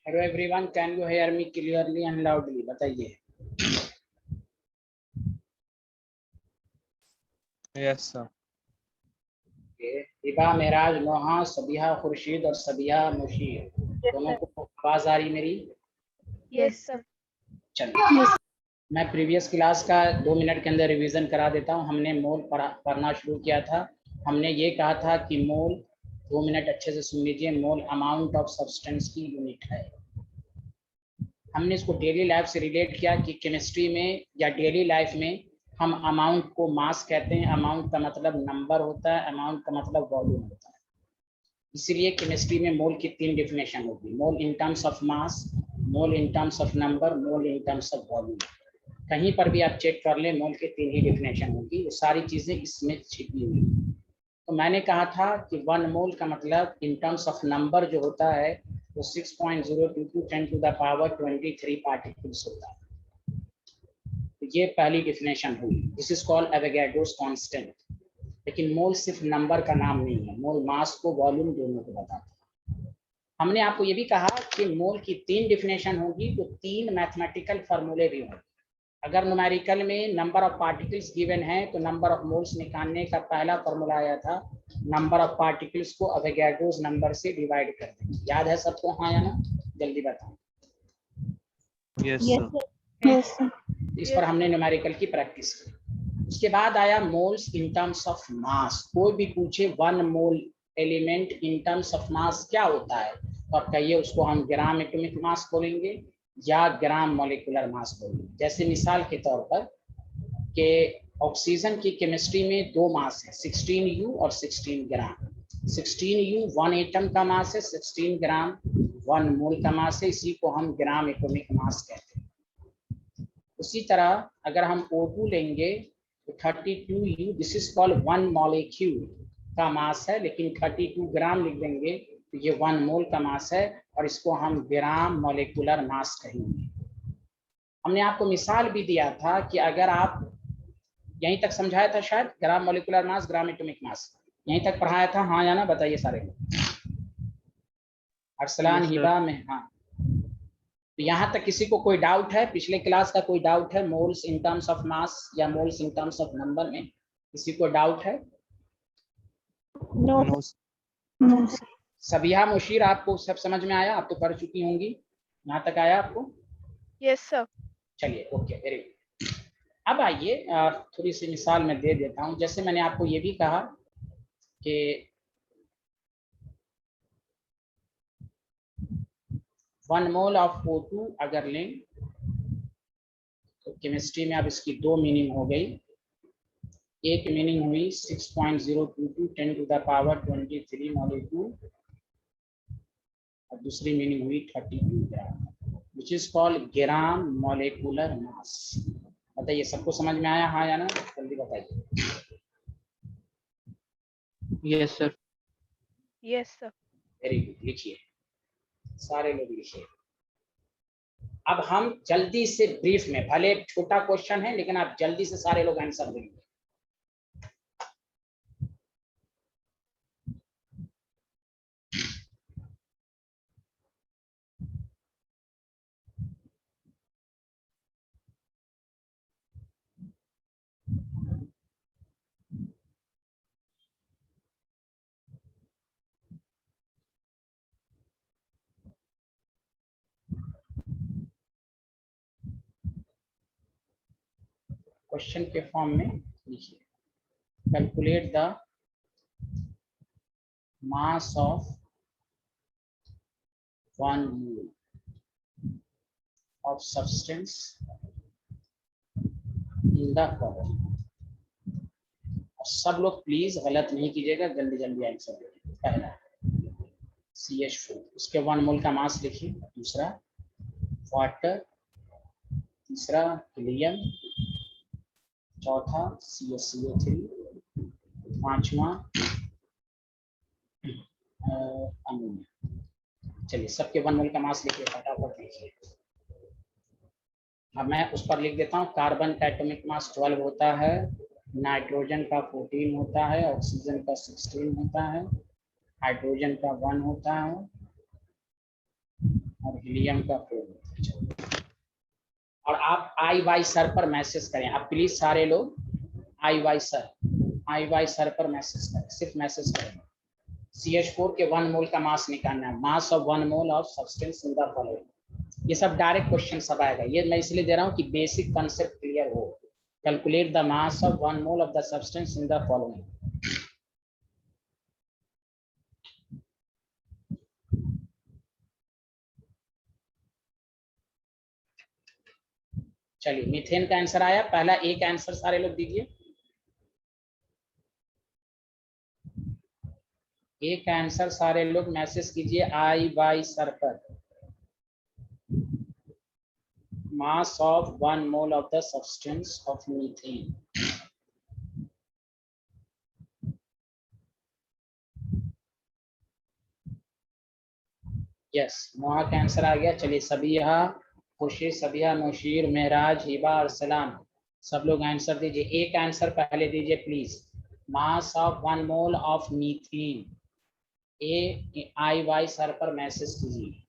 Hello everyone, can you hear me clearly and loudly? बताइए। Yes sir. Hiba, Meraj, Noha, Sabiha Khurshid और सबिहा मुशीर, दोनों को आवाज आ रही मेरी? Yes sir. चलिए, मैं प्रीवियस क्लास का 2 मिनट के अंदर रिवीजन करा देता हूँ। हमने मोल पढ़ना शुरू किया था। हमने ये कहा था कि मोल, 2 मिनट अच्छे से सुन लीजिए, मोल अमाउंट ऑफ सब्सटेंस की यूनिट है। हमने इसको डेली लाइफ से रिलेट किया कि केमिस्ट्री में या डेली लाइफ में हम अमाउंट को मास कहते हैं। अमाउंट का मतलब नंबर होता है, अमाउंट का मतलब वॉल्यूम होता है। इसीलिए केमिस्ट्री में मोल की 3 डेफिनेशन होगी: mole in terms of mass, mole in terms of number, mole in terms of volume. कहीं पर भी आप चेक कर लें, मोल की 3 ही डेफिनेशन होगी। वो सारी चीजें इसमें छिपी हुई। तो मैंने कहा था कि 1 मोल का मतलब इन टर्म्स ऑफ नंबर जो होता है वो 6.022 10⁻23 पार्टिकल्स होता है। तो ये पहली डेफिनेशन हुई। This is called Avogadro's constant. लेकिन मोल सिर्फ नंबर का नाम नहीं है, मोल मास को, वॉल्यूम दोनों को बताता है। हमने आपको ये भी कहा कि मोल की 3 डेफिनेशन होगी तो 3 मैथमेटिकल फार्मूले भी होंगे। अगर न्यूमेरिकल में नंबर ऑफ पार्टिकल्स गिवन है तो नंबर ऑफ मोल्स निकालने का पहला फार्मूला आया था, नंबर ऑफ पार्टिकल्स को एवोगाड्रोस नंबर से डिवाइड कर देंगे। याद है सबको? हाँ या ना? जल्दी बताओ। Yes sir. इस पर हमने न्यूमेरिकल की प्रैक्टिस की। उसके बाद आया moles in terms of mass. कोई भी पूछे 1 mole element in terms of mass क्या होता है, तो आप कहिए उसको हम ग्राम एटॉमिक मास बोलेंगे या ग्राम मॉलिक्यूलर मास बोलेंगे। जैसे मिसाल के तौर पर कि ऑक्सीजन की केमिस्ट्री में 2 मास है, 16U और 16 ग्राम। 16U 1 एटम का मास है, 16 ग्राम 1 मोल का मास है। इसी को हम ग्राम एटॉमिक मास कहते हैं। उसी तरह अगर हम O2 लेंगे तो 32U, this is called 1 molecule का मास है, लेकिन 32 ग्राम लिख देंगे तो ये 1 मोल का मास है और इसको हम ग्राम मॉलिक्यूलर मास कहेंगे। हमने आपको मिसाल भी दिया था कि अगर आप यहीं तक समझाया था शायद, ग्राम मॉलिक्यूलर मास, ग्राम एटॉमिक मास, यहीं तक पढ़ाया था? हाँ या ना? बताइए सारे लोग। अरसलान, हिबा में? हाँ। तो यहाँ तक किसी को कोई डाउट है? पिछले क्लास का कोई डाउट है moles in terms of mass या moles in terms of number में? किसी को डाउट है? नो। सबिहा मुशीर, आपको सब समझ में आया? आप तो पढ़ चुकी होंगी, यहाँ तक आया आपको? Yes sir. चलिए, ओके, वेरी गुड। अब आइए थोड़ी सी मिसाल मैं दे देता हूँ। जैसे मैंने आपको ये भी कहा कि 1 मोल ऑफ O2 अगर लें तो केमिस्ट्री में अब इसकी 2 मीनिंग हो गई। एक मीनिंग हुई 6.022 10⁻23 मॉलिक्यूल और दूसरी मीनिंग हुई 32 gram, which is called gram molecular mass. बताइए, सबको समझ में आया? हाँ या ना? जल्दी बताइए। Yes sir. Yes sir. Very good, लिखिए, सारे लोग लिखिए। अब हम जल्दी से ब्रीफ में, भले एक छोटा क्वेश्चन है लेकिन आप जल्दी से सारे लोग आंसर देंगे। क्वेश्चन के फॉर्म में लिखिए, calculate the mass of 1 mole of substance in the following. और सब लोग प्लीज गलत नहीं कीजिएगा, जल्दी जल्दी आंसर दीजिए। पहला CH4, उसके 1 मोल का मास लिखिए। दूसरा वाटर, तीसरा हीलियम, चौथा CaCO3, पांचवा अमोनिया। चलिए, सबके 1 मोल का मास लिखिए, फटाफट लिखिए। अब मैं उस पर लिख देता हूँ। कार्बन का एटॉमिक मास 12 होता है, नाइट्रोजन का 14 होता है, ऑक्सीजन का 16 होता है, हाइड्रोजन का 1 होता है, और हीलियम का 4। और आप आई वाई सर पर मैसेज करें, आप प्लीज सारे लोग आई वाई सर पर मैसेज करें, सिर्फ मैसेज करें। CH4 के 1 मोल का मास निकालना है, मास of 1 mole of substance in the following. ये सब डायरेक्ट क्वेश्चन सब आएगा, ये मैं इसलिए दे रहा हूँ कि बेसिक कंसेप्ट क्लियर हो। Calculate the mass of 1 mole of the substance in the following. चलिए मीथेन का आंसर आया, पहला एक आंसर सारे लोग दीजिए। एक आंसर सारे लोग मैसेज कीजिए आई वाई सर पर। मास of 1 mole of the substance of methane. Yes, मोहा का आंसर आ गया। चलिए सबिहा, खुशी, सबिहा, मुशीर, महराज, हिबा और सलाम, सब लोग आंसर दीजिए। एक आंसर पहले दीजिए please. Mass of 1 mole of methane. A I why sir पर मैसेज कीजिए।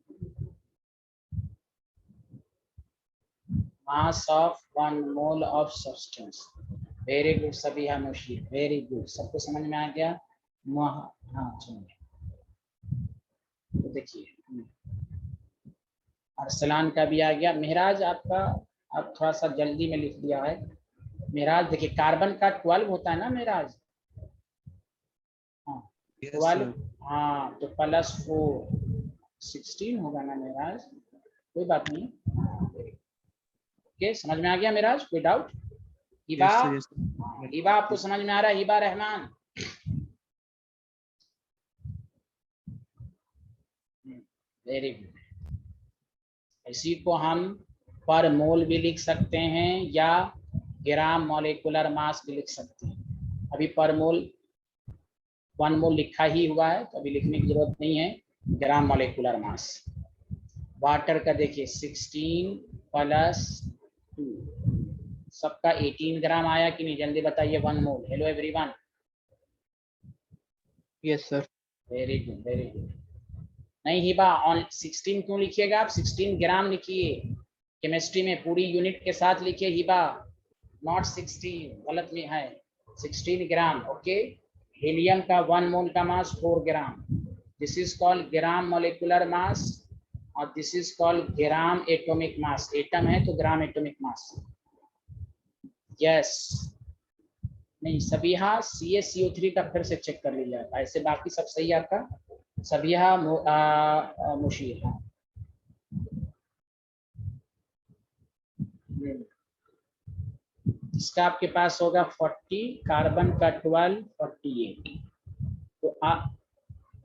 Mass of 1 mole of substance. Very good Sabiha, Mushir, very good, सबको समझ में आ गया। हाँ चलिए, तो देखिए अरसलान का भी आ गया। महराज आपका, आप थोड़ा सा जल्दी में लिख दिया है। महराज देखिए कार्बन का 12 होता है ना महराज। हाँ 12, हाँ तो +4 16 होगा ना महराज, कोई बात नहीं। ओके, समझ में आ गया महराज, कोई डाउट? हिबा, हिबा आपको समझ में आ रहा है? Hiba Rahman, very good. इसी को हम पर मोल भी लिख सकते हैं या ग्राम मॉलिक्यूलर मास भी लिख सकते हैं। अभी पर मोल 1 मोल लिखा ही हुआ है तो अभी लिखने की जरूरत नहीं है। ग्राम मॉलिक्यूलर मास। वाटर का देखिए 16 + 2, सबका 18 ग्राम आया कि नहीं, जल्दी बताइए। 1 mole. Hello everyone. Yes sir. Very good, very good. नहीं हिबा, ऑन 16 क्यों लिखिएगा आप? 16 ग्राम लिखिए, केमिस्ट्री में पूरी यूनिट के साथ लिखिए हिबा, नॉट 16, गलत में है। 16 ग्राम। ओके, हीलियम का 1 मोल का mass 4 gram. This is called gram molecular mass और this is called gram atomic mass. Atom है तो ग्राम एटॉमिक मास। यस, नहीं सबिहा CaCO3 का फिर से चेक कर लीजिए, ऐसे बाकी सब सही है आपका। सबिहा मुशीर, इसका आपके पास होगा 40, कार्बन का 12, 48, तो आप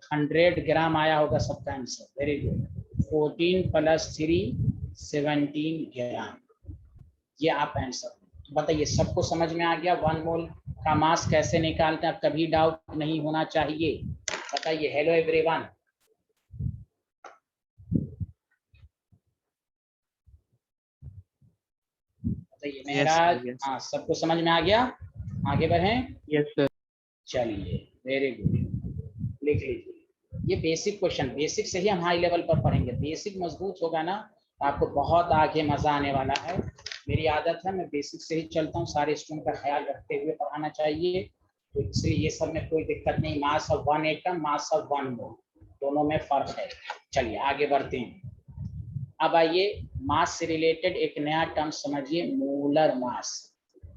100 ग्राम आया होगा सबका आंसर। Very good. 14 + 3 17 ग्राम, ये आप आंसर। तो बताइए सबको समझ में आ गया 1 मोल का मास कैसे निकालते हैं? कभी डाउट नहीं होना चाहिए, बताइए। Hello everyone. बताइए महराज। हाँ सबको समझ में आ गया, आगे बढ़ें। Yes sir. चलिए वेरी गुड, लिख लीजिए। ये बेसिक क्वेश्चन, बेसिक से ही हम हाई लेवल पर पढ़ेंगे। बेसिक मजबूत होगा ना तो आपको बहुत आगे मजा आने वाला है। मेरी आदत है, मैं बेसिक से ही चलता हूँ, सारे स्टूडेंट का ख्याल रखते हुए पढ़ाना चाहिए, तो इसलिए ये सब में कोई दिक्कत नहीं। मास ऑफ 1 एटम, मास ऑफ 1 मोल, दोनों में फर्क है। चलिए आगे बढ़ते हैं। अब आइए मास से रिलेटेड एक नया टर्म समझिए, मोलर मास।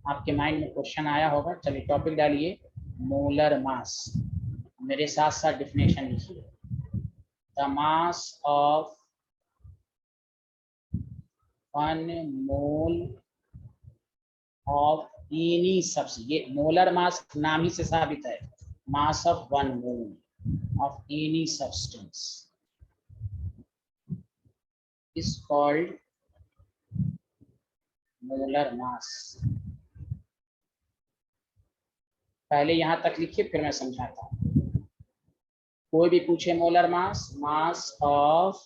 आपके माइंड में क्वेश्चन आया होगा, चलिए टॉपिक डालिए मोलर मास, मेरे साथ साथ डिफिनेशन लिखिए। The mass of 1 mole of any substance, ये मोलर मास नाम ही से साबित है। मास of 1 mole of any substance is called molar mass। पहले यहां तक लिखिए फिर मैं समझाता हूं। कोई भी पूछे molar mass, mass of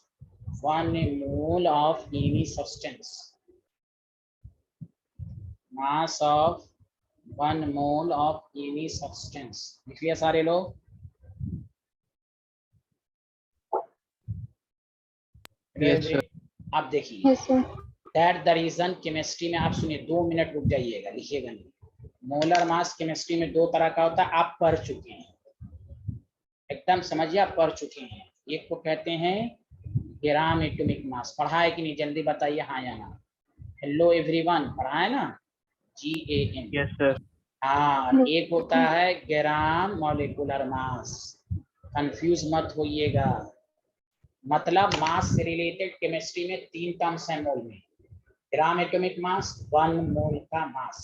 1 mole of any substance, mass of 1 mole of any substance. लिख लिया सारे लोग? Yes, sir. अब देखिए Yes, sir. That the reason chemistry में, आप सुनिए 2 मिनट रुक जाइएगा, लिखिएगा नहीं। मोलर मास केमिस्ट्री में 2 तरह का होता है, आप पढ़ चुके हैं, एकदम समझिए आप पढ़ चुके हैं। एक को कहते हैं ग्राम एटॉमिक मास, पढ़ा है कि नहीं, जल्दी बताइए हाँ या ना। हेलो एवरीवन, पढ़ा है ना, GAM। Yes, sir. हाँ, एक होता है ग्राम मॉलिक्यूलर मास, कंफ्यूज मत होइएगा। मतलब मास से रिलेटेड केमिस्ट्री में 3 टर्म्स हैं मोल में, ग्राम एटॉमिक मास 1 मोल का मास,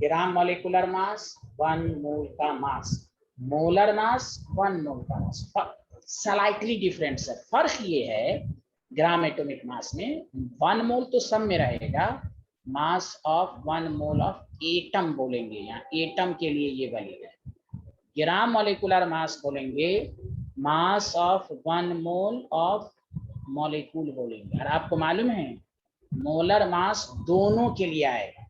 ग्राम मॉलिक्यूलर मास 1 मोल का मास, मोलर मास 1 मोल का मास। स्लाइटली डिफरेंट सर, फर्क ये है ग्राम एटॉमिक मास में 1 मोल तो सब में रहेगा, मास ऑफ 1 मोल ऑफ एटम बोलेंगे, यहाँ एटम के लिए ये बनेगा। ग्राम मॉलिक्यूलर मास बोलेंगे मास ऑफ 1 मोल ऑफ मॉलिक्यूल बोलेंगे। और आपको मालूम है मोलर मास दोनों के लिए आएगा,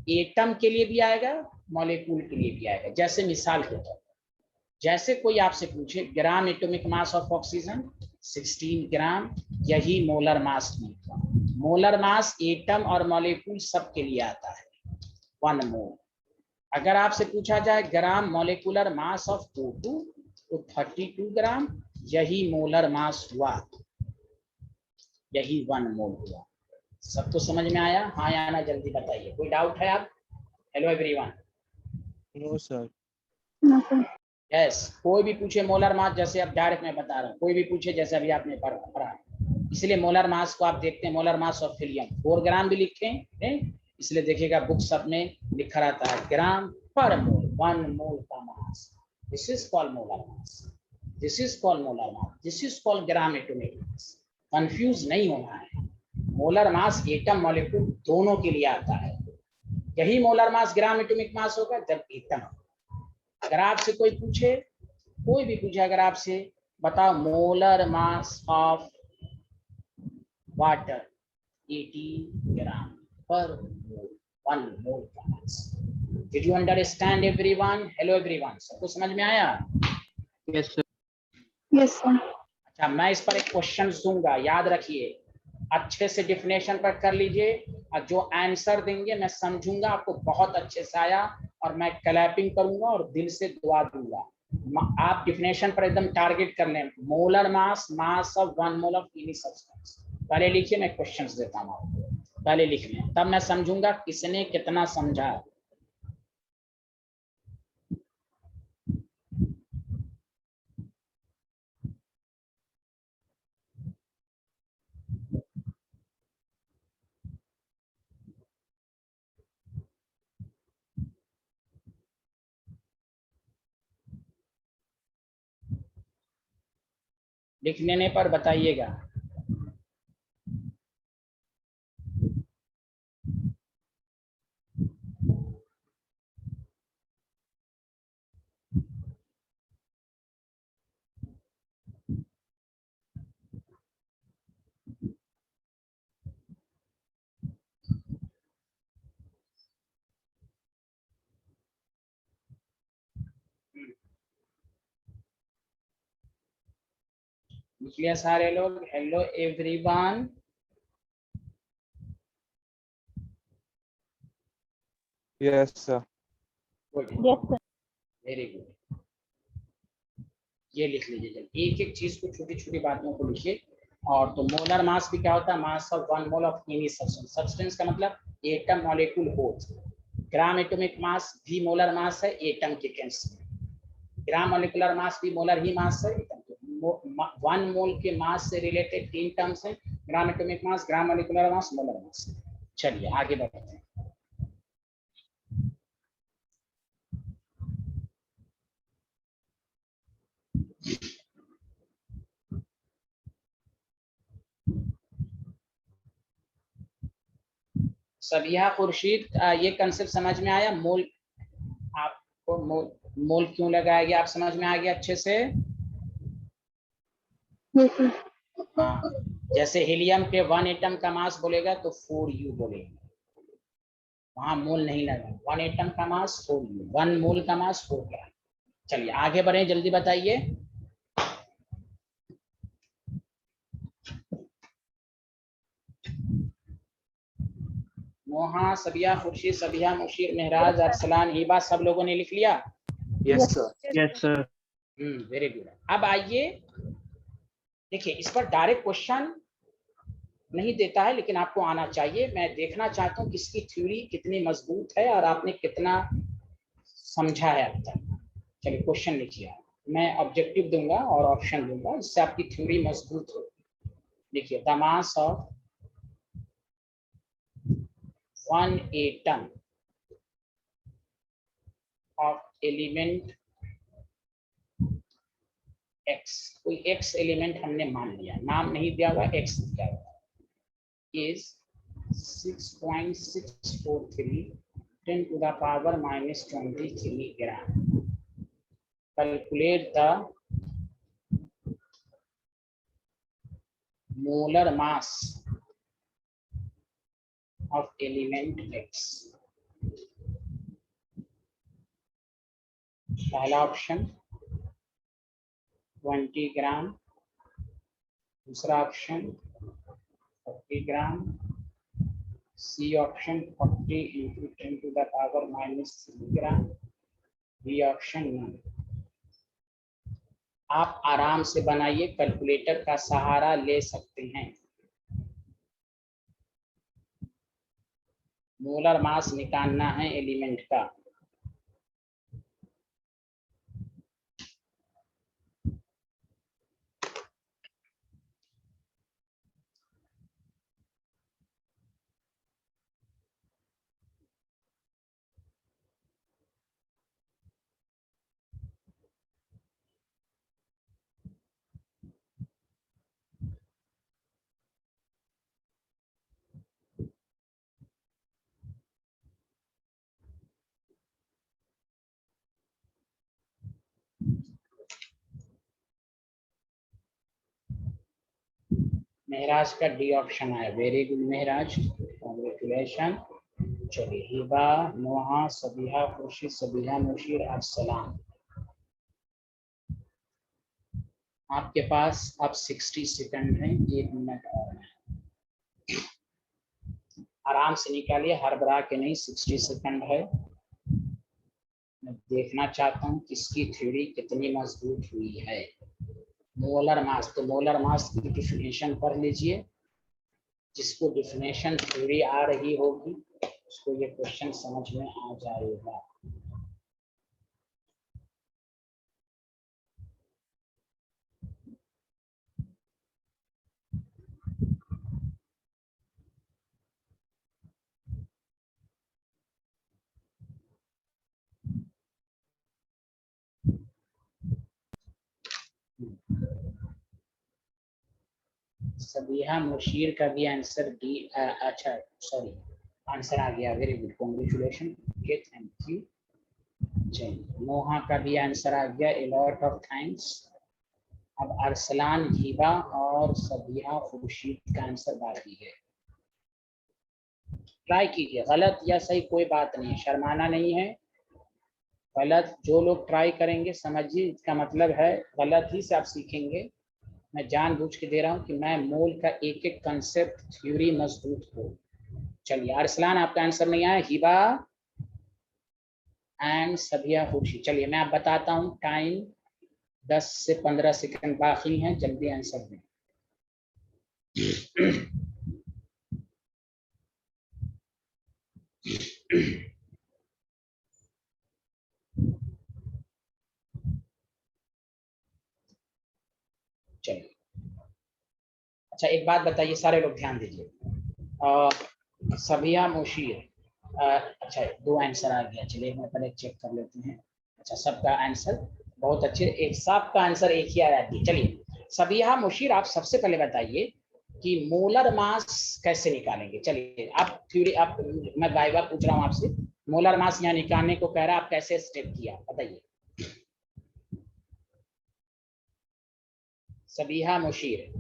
एटम के लिए भी आएगा, मॉलिक्यूल के लिए भी आएगा। जैसे मिसाल के तौर, जैसे कोई आपसे पूछे ग्राम एटॉमिक मास ऑफ ऑक्सीजन 16 ग्राम, यही मोलर मास मिलता। मोलर मास एटम और मॉलिक्यूल सब के लिए आता है 1 मोल। अगर आपसे पूछा जाए ग्राम मॉलिक्यूलर मास ऑफ O2 तो 32 ग्राम, यही मोलर मास हुआ, यही 1 मोल हुआ। सबको समझ में आया हाँ या ना, जल्दी बताइए, कोई डाउट है आप? Hello everyone. No, sir. No, sir. Yes, कोई भी पूछे मोलर मास, जैसे अब डायरेक्ट मैं बता रहा हूँ, कोई भी पूछे जैसे अभी आपने पढ़ा, इसलिए मोलर मास को आप देखते हैं, मोलर मास ऑफ हीलियम 4 ग्राम भी लिखे हैं, इसलिए देखिएगा बुक सब में लिखा रहता है ग्राम पर मोल, 1 मोल का mass, this is called molar mass, this is called molar mass, this is called gram atomic mass. Confuse नहीं होना है, मोलर मास एटम मॉलिक्यूल दोनों के लिए आता है, यही मोलर मास ग्राम एटॉमिक मास होगा जब एटम। अगर आपसे कोई पूछे, कोई भी पूछे अगर आपसे, बताओ molar mass of water 80 gram पर मोल, 1 मोल का mass. Did you understand everyone? Hello everyone, सबको समझ में आया? Yes, sir. Yes, sir. अच्छा, मैं इस पर एक क्वेश्चन दूंगा, याद रखिए, अच्छे से डिफिनेशन पर कर लीजिए, और जो आंसर देंगे मैं समझूंगा आपको बहुत अच्छे से आया, और मैं क्लैपिंग करूंगा और दिल से दुआ दूंगा। आप डिफिनेशन पर एकदम टारगेट कर लें, molar mass, mass of 1 mole of any substance. पहले लिखिए, मैं क्वेश्चंस देता हूँ आपको, पहले लिख लें, तब मैं समझूंगा किसने कितना समझा। लिख लेने पर बताइएगा। लिख लिया सारे लोग? Hello everyone. Yes, sir. Good, Yes, sir. Very good. ये लिख लीजिए जल्दी, एक एक चीज को, छोटी छोटी बातों को लिखिए। और तो मोलर मास भी क्या होता है? मास of 1 mole of any substance, substance का मतलब एटम मॉलिक्यूल बोथ। ग्राम एटॉमिक मास भी मोलर मास है एटम के केस में, ग्राम मॉलिक्यूलर मास भी मोलर ही मास है एटम के। 1 मोल के मास से रिलेटेड 3 टर्म्स है, ग्राम एटॉमिक मास, ग्राम मॉलिक्यूलर मास, मोलर मास। चलिए आगे बढ़ते हैं। सबिहा खुर्शीद, ये कंसेप्ट समझ में आया? मोल, आपको मोल क्यों लगाया गया, आप समझ में आ गया अच्छे से? Yes, sir. हाँ, जैसे हीलियम के 1 एटम का मास बोलेगा तो 4U बोलेंगे, वहां मोल नहीं लगा, 1 एटम का मास 4U, 1 मोल का मास 4 ग्राम। चलिए आगे बढ़े, जल्दी बताइए। मोहा, सबिया, खुर्शीद, सबिया, मुशीर, महराज, अरसलान, हिबा, सब लोगों ने लिख लिया? Yes, sir. Yes, sir. Very good. अब आइए देखिए, इस पर डायरेक्ट क्वेश्चन नहीं देता है, लेकिन आपको आना चाहिए। मैं देखना चाहता हूँ कि इसकी थ्योरी कितनी मजबूत है और आपने कितना समझा है अब तक। चलिए क्वेश्चन लिखिए। मैं ऑब्जेक्टिव दूंगा और ऑप्शन दूंगा, इससे आपकी थ्योरी मजबूत होगी। देखिए, the mass of 1 atom of element x, कोई एक्स एलिमेंट हमने मान लिया, नाम नहीं दिया हुआ, एक्स दिया हुआ, is 6.643 10 to the power minus 23 gram. Calculate the molar mass of element X. पहला ऑप्शन 20 ग्राम, दूसरा option 40 gram, C option 40 into 10 to the power minus 3 gram, B option 9। आप आराम से बनाइए, कैलकुलेटर का सहारा ले सकते हैं। मोलर मास निकालना है एलिमेंट का। महराज का डी ऑप्शन आया, वेरी गुड महराज, कांग्रेचुलेशन। चलिए, हिबा, नोहा, सबिहा, खुर्शीद, सबिहा, मुशीर, अरसलान, आपके पास अब 60 सेकंड है, 1 मिनट और है। आराम से निकालिए, हड़बड़ा के नहीं, 60 सेकंड है। मैं देखना चाहता हूँ किसकी थ्योरी कितनी मजबूत हुई है। मोलर मास, तो मोलर मास की डिफिनेशन पढ़ लीजिए। जिसको डिफिनेशन थ्योरी आ रही होगी उसको ये क्वेश्चन समझ में आ जाएगा। सबिहा मुशीर का भी आंसर डी, अच्छा सॉरी, आंसर आ गया, very good, congratulation, okay, thank you. चलिए, नोहा का भी आंसर आ गया, ए लॉट ऑफ थैंक्स। अब अरसलान, हिबा और सबिहा, खुर्शीद का आंसर बाकी है। ट्राई कीजिए, गलत या सही कोई बात नहीं है, शर्माना नहीं है। गलत जो लोग ट्राई करेंगे, समझिए इसका मतलब है गलत ही से आप सीखेंगे। मैं जानबूझ के दे रहा हूँ कि मैं मोल का एक एक कंसेप्ट थ्योरी मजबूत हो। चलिए, अरसलान आपका आंसर नहीं आया, हिबा एंड सबिया, खुशी। चलिए मैं आप बताता हूँ, टाइम 10 से 15 सेकंड बाकी हैं, जल्दी आंसर दें। चलिए, अच्छा एक बात बताइए, सारे लोग ध्यान दीजिए। सबिया, मुशीर, अच्छा 2 आंसर आ गया। चलिए मैं पहले चेक कर लेते हैं। अच्छा, सबका आंसर बहुत अच्छे, एक सबका आंसर एक ही आया। चलिए, सबिया, मुशीर, आप सबसे पहले बताइए कि मोलर मास कैसे निकालेंगे। चलिए आप थ्योरी, आप, मैं बाय बाय पूछ रहा हूँ आपसे, मोलर मास यहाँ निकालने को कह रहा है, आप कैसे स्टेप किया बताइए। सबिहा, मुशीर,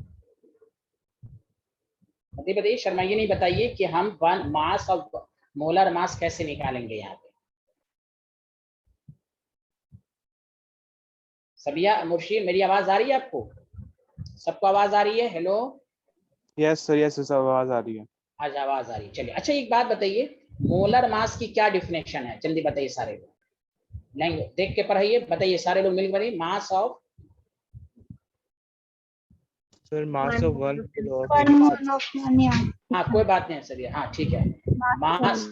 बताइए, शर्माइए नहीं, बताइए कि हम one mass of molar mass कैसे निकालेंगे यहाँ पे। सबिया, मुर्शीद, मेरी आवाज आ रही है आपको? सबको आवाज आ रही है? Hello, Yes, sir. Yes, sir. आवाज आ रही है। आज आवाज आ रही, चलिए। अच्छा एक बात बताइए, मोलर मास की क्या डिफिनेशन है, जल्दी बताइए सारे लोग, लैंग्वेज देख के पढ़ाइए, बताइए सारे लोग मिलकर बताइए। Mass of, sir mass of 1 kilo of One any mole of substance. ammonia. हाँ कोई बात नहीं सर, हाँ ठीक है, मास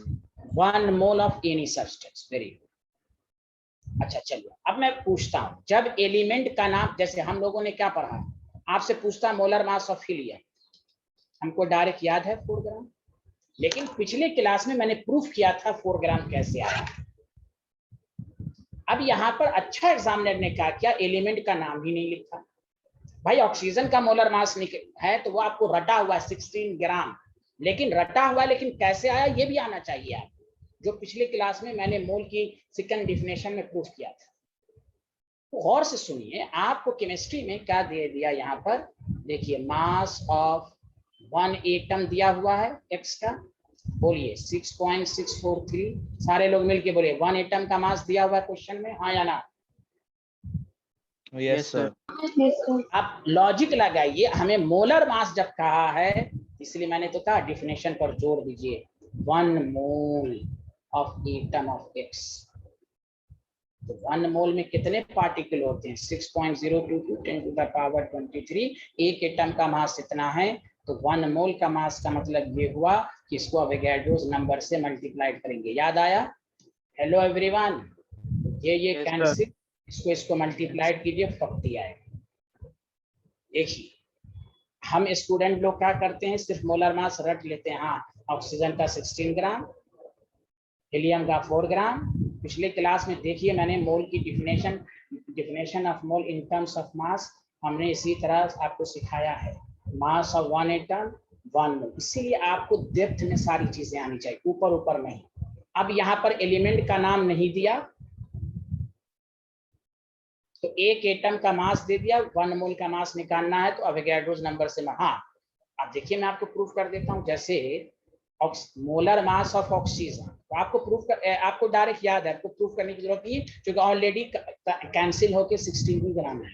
1 mole of any substance, very good. अच्छा चलिए, अब मैं पूछता हूँ, जब एलिमेंट का नाम, जैसे हम लोगों ने क्या पढ़ा, आपसे पूछता मोलर मास ऑफ हीलियम, हमको डायरेक्ट याद है 4 ग्राम, लेकिन पिछले क्लास में मैंने प्रूफ किया था 4 ग्राम कैसे आया। अब यहाँ पर अच्छा एग्जामिनर ने क्या किया, एलिमेंट का नाम ही नहीं लिखा। भाई ऑक्सीजन का मोलर मास है तो वो आपको रटा हुआ 16 ग्राम, लेकिन रटा हुआ, लेकिन कैसे आया ये भी आना चाहिए आप, जो पिछले क्लास में मैंने मोल की सेकंड डिफिनेशन में प्रूफ किया था। तो गौर से सुनिए, आपको केमिस्ट्री में क्या दे दिया यहाँ पर, देखिए मास ऑफ 1 एटम दिया हुआ है एक्स का, बोलिए 6.643, सारे लोग मिलके बोलिए 1 एटम का मास दिया हुआ है क्वेश्चन में, हाँ या ना। Yes sir. Yes, sir. आप लॉजिक लगाइए, हमें मोलर मास जब कहा है, इसलिए मैंने तो कहा डिफिनेशन पर जोर दीजिए, 1 mole of atom of x. तो 1 मोल में कितने पार्टिकल होते हैं, 6.022 10 टू द पावर 23, एक एटम का मास इतना है, तो 1 मोल का मास का मतलब ये हुआ कि इसको अवोगाड्रोस नंबर से मल्टीप्लाइड करेंगे, याद आया। हेलो एवरीवन, ये कैंसिल, इसको मल्टीप्लाइड कीजिए, 40 आएगा। देखिए हम स्टूडेंट लोग क्या करते हैं, सिर्फ मोलर मास रट लेते हैं, हाँ ऑक्सीजन का 16 ग्राम, हीलियम का 4 ग्राम। पिछले क्लास में देखिए मैंने मोल की definition of mole in terms of मास हमने इसी तरह आपको सिखाया है, मास ऑफ 1 एटम 1 मोल, इसीलिए आपको डेप्थ में सारी चीजें आनी चाहिए, ऊपर ऊपर नहीं। अब यहाँ पर एलिमेंट का नाम नहीं दिया, तो एक एटम का मास दे दिया, 1 मोल का मास निकालना है तो अवोगाड्रोस नंबर से, हाँ अब देखिए मैं आपको प्रूफ कर देता हूँ, जैसे मोलर मास ऑफ ऑक्सीजन, तो आपको आपको डायरेक्ट याद है, आपको प्रूफ करने की जरूरत नहीं, क्योंकि ऑलरेडी कैंसिल होके 16 ग्राम है।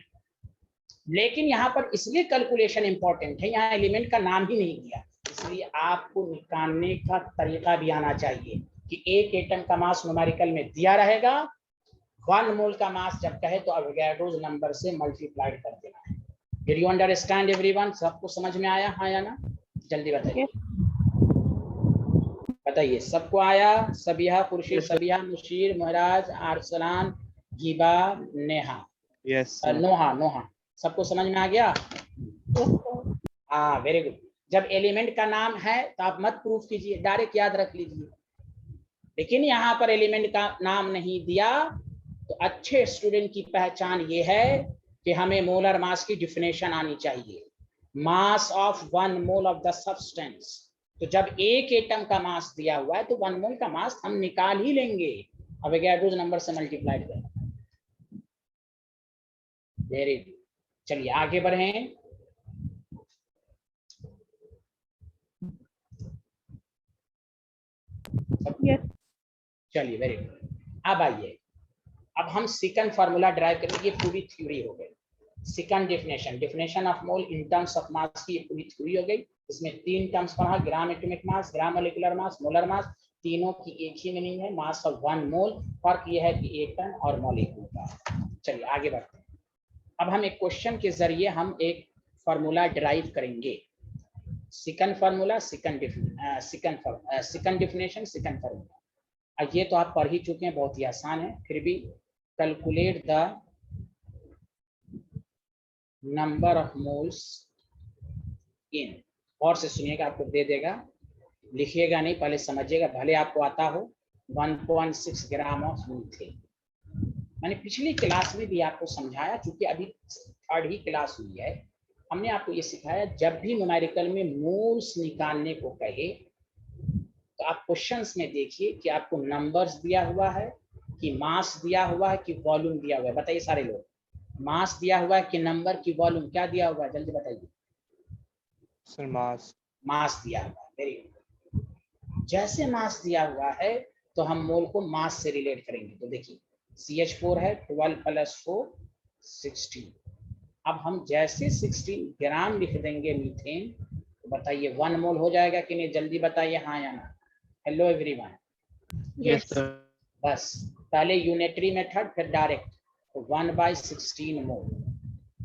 लेकिन यहाँ पर इसलिए कैलकुलेशन इंपॉर्टेंट है, यहाँ एलिमेंट का नाम ही नहीं दिया, इसलिए आपको निकालने का तरीका भी आना चाहिए कि एक एटम का मास न्यूमेरिकल में दिया रहेगा, 1 मोल का मास जब कहे तो अवोगाड्रोस नंबर से मल्टीप्लाइड कर देना है। डिड यू अंडरस्टैंड एवरीवन, सबको समझ में आया, हाँ या ना, जल्दी बताइए। बताइए सबको आया, सबिहा, खुर्शीद, सबिहा, मुशीर, महराज, अरसलान, गीबा, नेहा, यस सर। नोहा, सबको समझ में आ गया। हाँ वेरी गुड। जब एलिमेंट का नाम है तो आप मत प्रूफ कीजिए, डायरेक्ट याद रख लीजिए, लेकिन यहाँ पर एलिमेंट का नाम नहीं दिया, तो अच्छे स्टूडेंट की पहचान ये है कि हमें मोलर मास की डिफिनेशन आनी चाहिए, मास of 1 mole of the substance. तो जब एक एटम का मास दिया हुआ है तो 1 मोल का मास हम निकाल ही लेंगे, अवोगाड्रोस नंबर से मल्टीप्लाइड करें। वेरी गुड, चलिए आगे बढ़ें। Yes. चलिए वेरी गुड, अब आइए, अब हम सेकंड फार्मूला ड्राइव करेंगे, ये पूरी थ्योरी हो गई। Second definition of mole in terms of मास की पूरी थ्योरी हो गई। इसमें 3 टर्म्स पढ़ा, ग्राम एटॉमिक मास, gram molecular mass, molar mass, तीनों की एक ही मीनिंग है, मास ऑफ 1 मोल। फर्क ये है कि एटम और मॉलिक्यूल का। चलिए आगे बढ़ते हैं। अब हम एक क्वेश्चन के जरिए हम एक फार्मूला ड्राइव करेंगे, second formula, second definition, second formula. ये तो आप पढ़ ही चुके हैं, बहुत ही आसान है, फिर भी calculate the number of moles इन, और से सुनिएगा, आपको दे देगा, लिखिएगा नहीं, पहले समझिएगा, भले आपको आता हो, 1.6 ग्राम ऑफ मीथेन। मैंने पिछली क्लास में भी आपको समझाया, चूंकि अभी थर्ड ही क्लास हुई है, हमने आपको ये सिखाया, जब भी न्यूमेरिकल में मोल्स निकालने को कहे तो आप क्वेश्चंस में देखिए कि आपको नंबर्स दिया हुआ है कि मास दिया हुआ है कि वॉल्यूम दिया हुआ है। बताइए सारे लोग, मास दिया हुआ है कि नंबर की वॉल्यूम, क्या दिया हुआ है, जल्दी बताइए। सर मास। मास दिया हुआ है, वेरी गुड। जैसे मास दिया हुआ है तो हम मोल को मास से रिलेट करेंगे। तो देखिए CH4 है, 12 + 4 16। अब हम जैसे 16 ग्राम लिख देंगे मीथेन, बताइए 1 मोल हो जाएगा कि नहीं, जल्दी बताइए हाँ या ना। Hello everyone. Yes. बस पहले यूनिटरी मेथड फिर डायरेक्ट, तो 1/16 मोल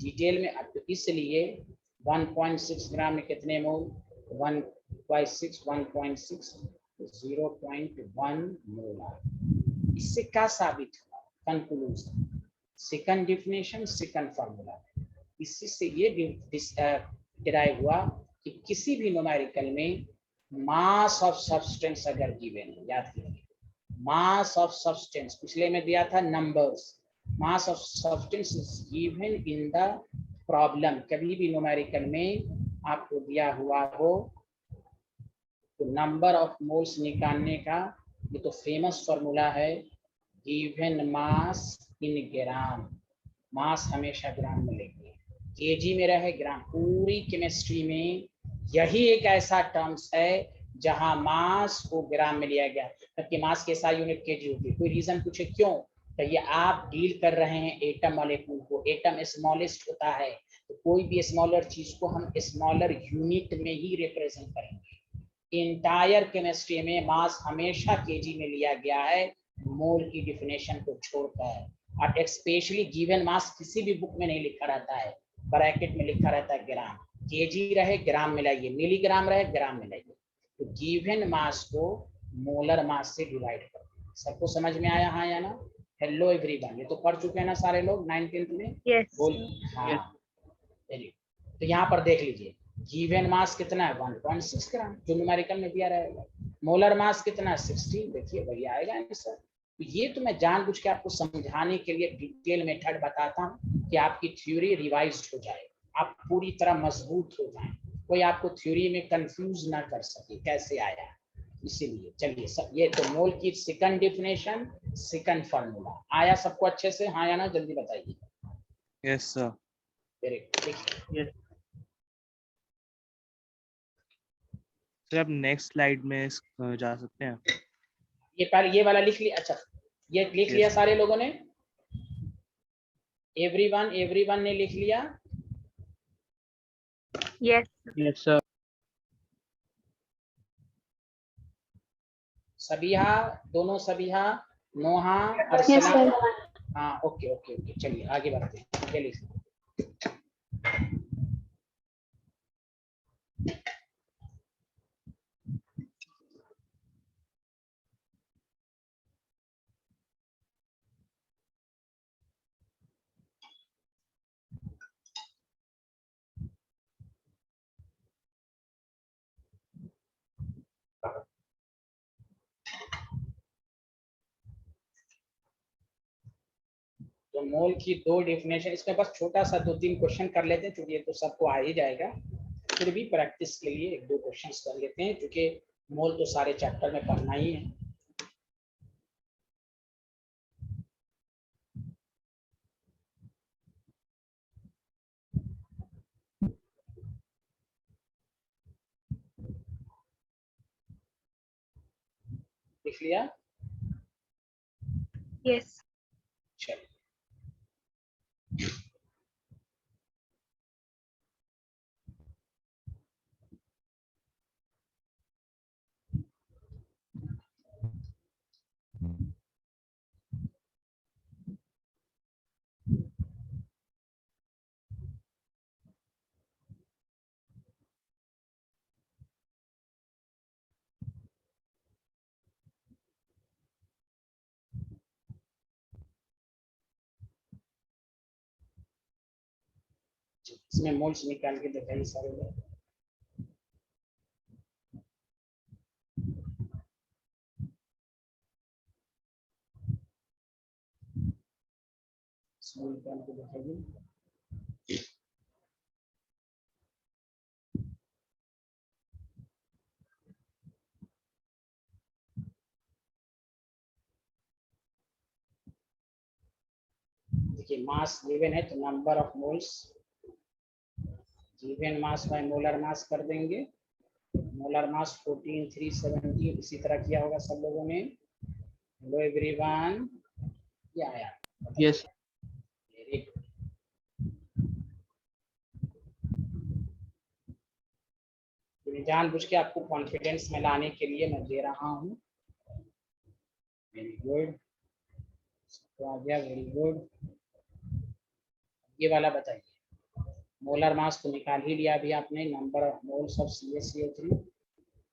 डिटेल में। अब तो इसलिए 1.6 ग्राम में कितने मोल, 1/6 1.6 0.1 मोल आ। इससे क्या साबित हुआ, conclusion, second definition second formula. इसी से ये डिराइव हुआ कि किसी भी न्यूमेरिकल में मास ऑफ सब्सटेंस अगर गिवन है, याद कीजिए मास ऑफ सब्सटेंस, पिछले में दिया था numbers, mass of substance is given in the problem. कभी भी न्यूमेरिकल में आपको दिया हुआ हो तो नंबर ऑफ मोल्स निकालने का ये तो फेमस फॉर्मूला है, गिवन मास इन ग्राम। मास हमेशा ग्राम में लेंगे, केजी में रहे ग्राम। पूरी केमिस्ट्री में यही एक ऐसा टर्म्स है जहां मास को ग्राम में लिया गया, क्योंकि मास के SI यूनिट केजी होती है। कोई रीजन पूछे क्यों, तो ये आप डील कर रहे हैं एटम मॉलिक्यूल को, एटम स्मॉलेस्ट होता है, तो कोई भी स्मॉलर चीज को हम स्मॉलर यूनिट में ही रिप्रेजेंट करेंगे। इंटायर केमिस्ट्री में मास हमेशा केजी में लिया गया है, मोल की डिफिनेशन को छोड़कर। और स्पेशली गिवन मास किसी भी बुक में नहीं लिखा रहता है, ब्रैकेट में लिखा रहता है ग्राम। केजी रहे ग्राम मिलाइए, मिलीग्राम रहे ग्राम मिलाइए। तो गिवन मास को मोलर मास से डिवाइड कर। सबको समझ में आया हाँ या ना। हेलो एवरीवन, ये तो पढ़ चुके हैं ना सारे लोग 9th में। Yes. बोल हाँ, तो यहाँ पर देख लीजिए गिवन मास कितना है 1.6 ग्राम, जो न्यूमेरिकल में दिया रहेगा। मोलर मास कितना है 16, देखिए वही आएगा आंसर। तो ये तो मैं जानबूझ के आपको समझाने के लिए डिटेल मेथड बताता हूँ कि आपकी थ्योरी रिवाइज्ड हो जाए, आप पूरी तरह मजबूत हो जाए, कोई आपको थ्योरी में कंफ्यूज ना कर सके कैसे आया। इसीलिए चलिए सब, ये तो मोल की सेकंड डिफिनेशन सेकंड फार्मूला आया सबको अच्छे से हाँ या ना, जल्दी बताइए। Yes, sir. Very good. Yes. Sir अब नेक्स्ट स्लाइड में जा सकते हैं। ये पहले ये वाला लिख लिया, अच्छा ये लिख लिया सारे लोगों ने, एवरीवन ने लिख लिया। Yes. Yes, sir. सबिहा, दोनों सबिहा, नोहा, Yes, अर्सला। sir. हाँ ओके ओके ओके, चलिए आगे बढ़ते हैं। ये लिख तो मोल की दो डेफिनेशन, इसमें बस छोटा सा 2-3 क्वेश्चन कर लेते हैं, क्योंकि ये तो सबको आ ही जाएगा। फिर भी प्रैक्टिस के लिए 1-2 क्वेश्चंस कर लेते हैं, क्योंकि मोल तो सारे चैप्टर में पढ़ना ही है। लिख लिया। Yes. चलिए इसमें मोल्स निकाल के दिखाइए सारे लोग। इसमें निकाल के दिखाइए। देखिए मास गिवन है तो number of moles given mass by molar मास कर देंगे। मोलर मास 14,370 इसी तरह किया होगा सब लोगों ने। हेलो एवरीवन, क्या आया? Yes. Very good. मैं जानबूझ के आपको कॉन्फिडेंस में लाने के लिए मैं दे रहा हूँ। वेरी गुड, तो आ गया, वेरी गुड। ये वाला बताइए, मोलर मास तो निकाल ही लिया अभी आपने, number of moles of CaCO3,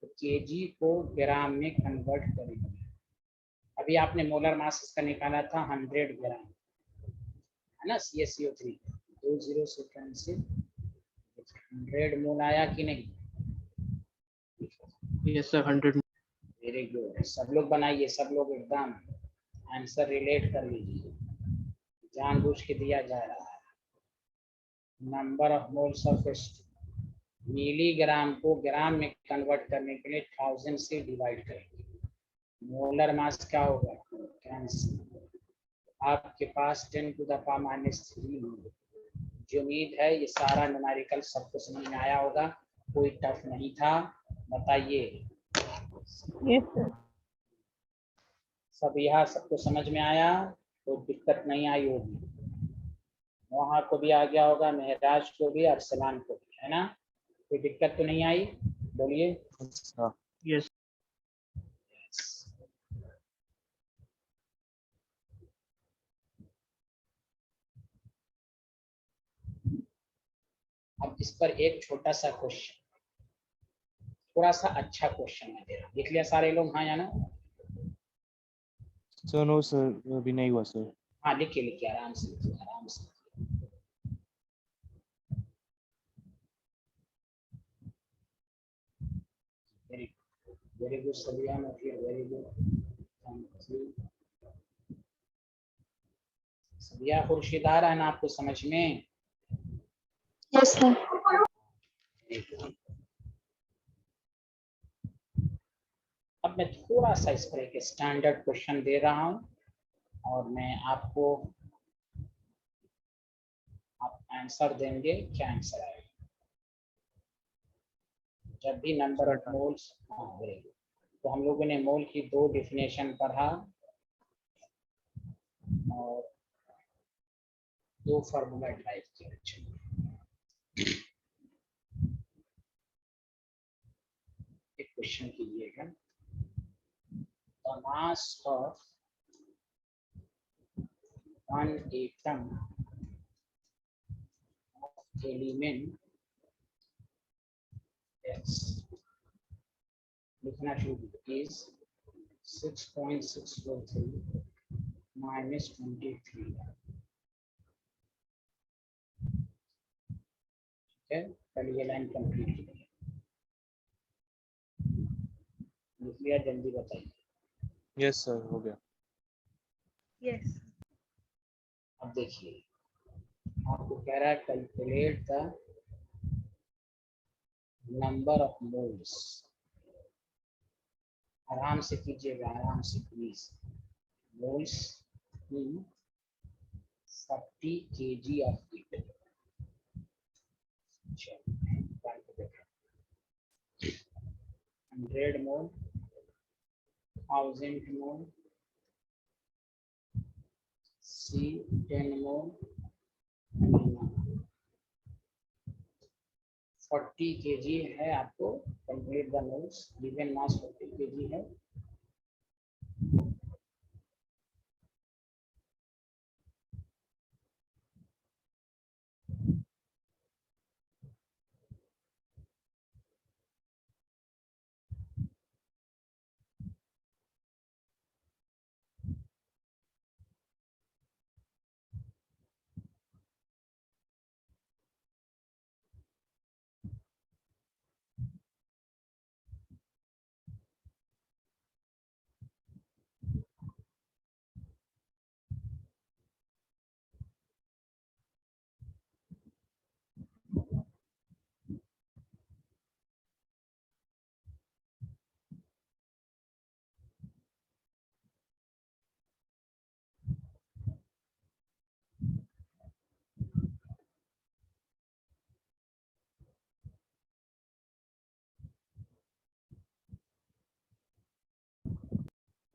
तो केजी को ग्राम में कन्वर्ट करेंगे। अभी आपने मोलर मास इसका निकाला था 100 ग्राम, है ना, CaCO3, 2 0 से कैंसिल, 100 मोल आया कि नहीं? Yes sir 100। वेरी गुड, सब लोग बनाइए, सब लोग एकदम आंसर रिलेट कर लीजिए, जानबूझ के दिया जा रहा है। Number of moles of milligram को ग्राम में कन्वर्ट करने के लिए 1000 से डिवाइड करेंगे। मोलर मास क्या होगा? कैंसिल, आपके पास 10 टू द पावर -3 होगा। जो उम्मीद है ये सारा न्यूमेरिकल सबको समझ में आया होगा, कोई टफ नहीं था, बताइए। Yes, sir. सब यहाँ सबको समझ में आया, कोई दिक्कत नहीं आई होगी, वहाँ को भी आ गया होगा, महराज को भी, अरसलान को भी, है ना? कोई दिक्कत तो नहीं आई? बोलिए। यस अब इस पर एक छोटा सा क्वेश्चन, थोड़ा सा अच्छा क्वेश्चन है तेरा, लिख लिया सारे लोग? हाँ या ना? सर। नो सर, अभी नहीं हुआ सर। हाँ लिखिए, लिखिए, आराम से लिखिए, आराम से। वेरी गुड सबिया, वेरी गुड। सबिया, खुर्शीद आ रहा है ना आपको समझ में? Yes, sir. अब मैं थोड़ा सा इस पर एक स्टैंडर्ड क्वेश्चन दे रहा हूं और मैं आपको, आप आंसर देंगे, क्या आंसर आएगा? जब भी नंबर ऑफ मोल्स, तो हम लोगों ने मोल की 2 डेफिनेशन पढ़ा और 2 फार्मूला ड्राइव किया। एक क्वेश्चन कीजिएगा, the mass of 1 atom of element X, लिखना शुरू, इज 6.643 minus 23, ठीक है? पहले ये लाइन कंप्लीट कीजिए, लिख लिया? जल्दी बताइए। यस सर, हो गया। Yes. अब देखिए, आपको कह रहा है calculate the number of moles, आराम से कीजिएगा, आराम से please. Moles in 40 kg of it, 100 mole, 1000 mole, C 10 mole, 40 kg है। आपको calculate the moles, given mass 40 kg है।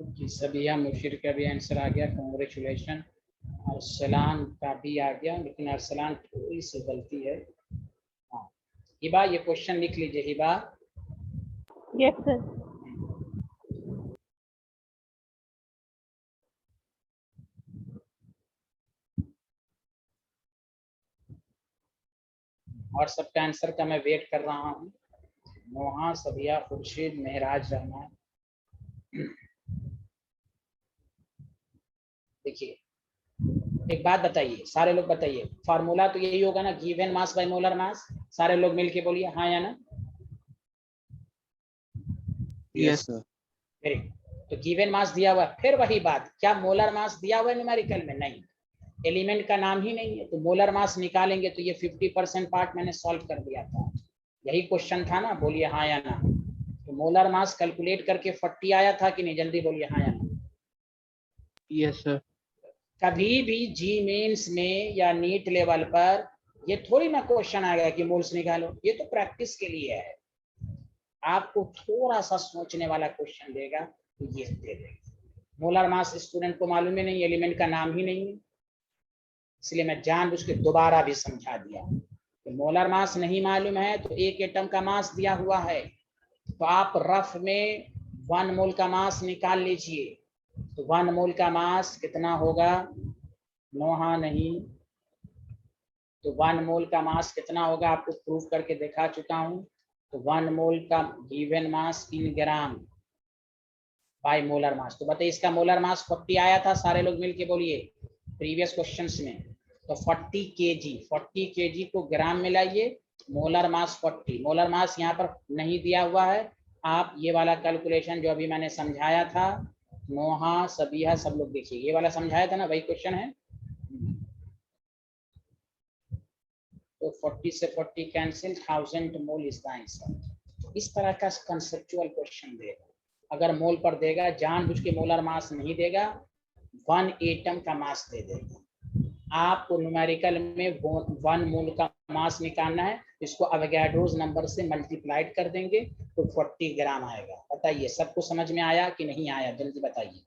जी सबिया मुशीर का भी आंसर आ गया, कांग्रेचुलेशन। अरसलान का भी आ गया, लेकिन अरसलान थोड़ी सी गलती है। हाँ हिबा, ये क्वेश्चन लिख लीजिए हिबा, Yes, sir. और सबका आंसर का मैं वेट कर रहा हूँ। नोहा, सबिया, खुर्शीद, महराज, रहमान। देखिए एक बात बताइए, सारे लोग बताइए, फार्मूला तो यही होगा ना, गिवन मास बाय मोलर मास। सारे लोग मिलके बोलिए हाँ या ना। Yes sir. Very good. तो गिवन मास दिया हुआ है, फिर वही बात, क्या मोलर मास दिया हुआ है न्यूमेरिकल में? नहीं, एलिमेंट का नाम ही नहीं है, तो मोलर मास निकालेंगे तो ये 50% पार्ट मैंने सॉल्व कर दिया था, यही क्वेश्चन था ना, बोलिए हाँ या ना। तो मोलर मास कैलकुलेट करके 40 आया था कि नहीं, जल्दी बोलिए हाँ या ना। Yes sir. कभी भी जी मेंस में या नीट लेवल पर ये थोड़ी ना क्वेश्चन आएगा कि मोल्स निकालो, ये तो प्रैक्टिस के लिए है, आपको थोड़ा सा सोचने वाला क्वेश्चन देगा तो ये दे देगा। मोलर मास स्टूडेंट को मालूम ही नहीं, एलिमेंट का नाम ही नहीं है, इसलिए मैं जानबूझ के दोबारा भी समझा दिया कि मोलर मास नहीं मालूम है तो एक एटम का मास दिया हुआ है, तो आप रफ में 1 मोल का मास निकाल लीजिए। तो 1 मोल का मास कितना होगा? नोहा नहीं, तो 1 मोल का मास कितना होगा आपको प्रूव करके दिखा चुका हूं। तो 1 मोल का गिवन मास इन ग्राम बाय मोलर मास। तो बताइए इसका मोलर मास 40 आया था, सारे लोग मिलके बोलिए प्रीवियस क्वेश्चंस में। तो 40 केजी को ग्राम में लाइए, मोलर मास 40। मोलर मास यहाँ पर नहीं दिया हुआ है, आप ये वाला कैलकुलेशन जो अभी मैंने समझाया था, नोहा, सबिया, सब लोग देखिए, ये वाला समझाया था ना, वही क्वेश्चन है। तो 40 से 40 cancel, 1000 mole is the answer. इस तरह का कंसेप्चुअल क्वेश्चन देगा, अगर मोल पर देगा, जानबूझ के मोलर मास नहीं देगा, 1 एटम का मास दे देगा। आपको न्यूमेरिकल में 1 मोल का मास निकालना है, इसको अवोगाड्रोस नंबर से मल्टीप्लाइड कर देंगे तो 40 ग्राम आएगा। बताइए सबको समझ में आया कि नहीं आया, जल्दी बताइए।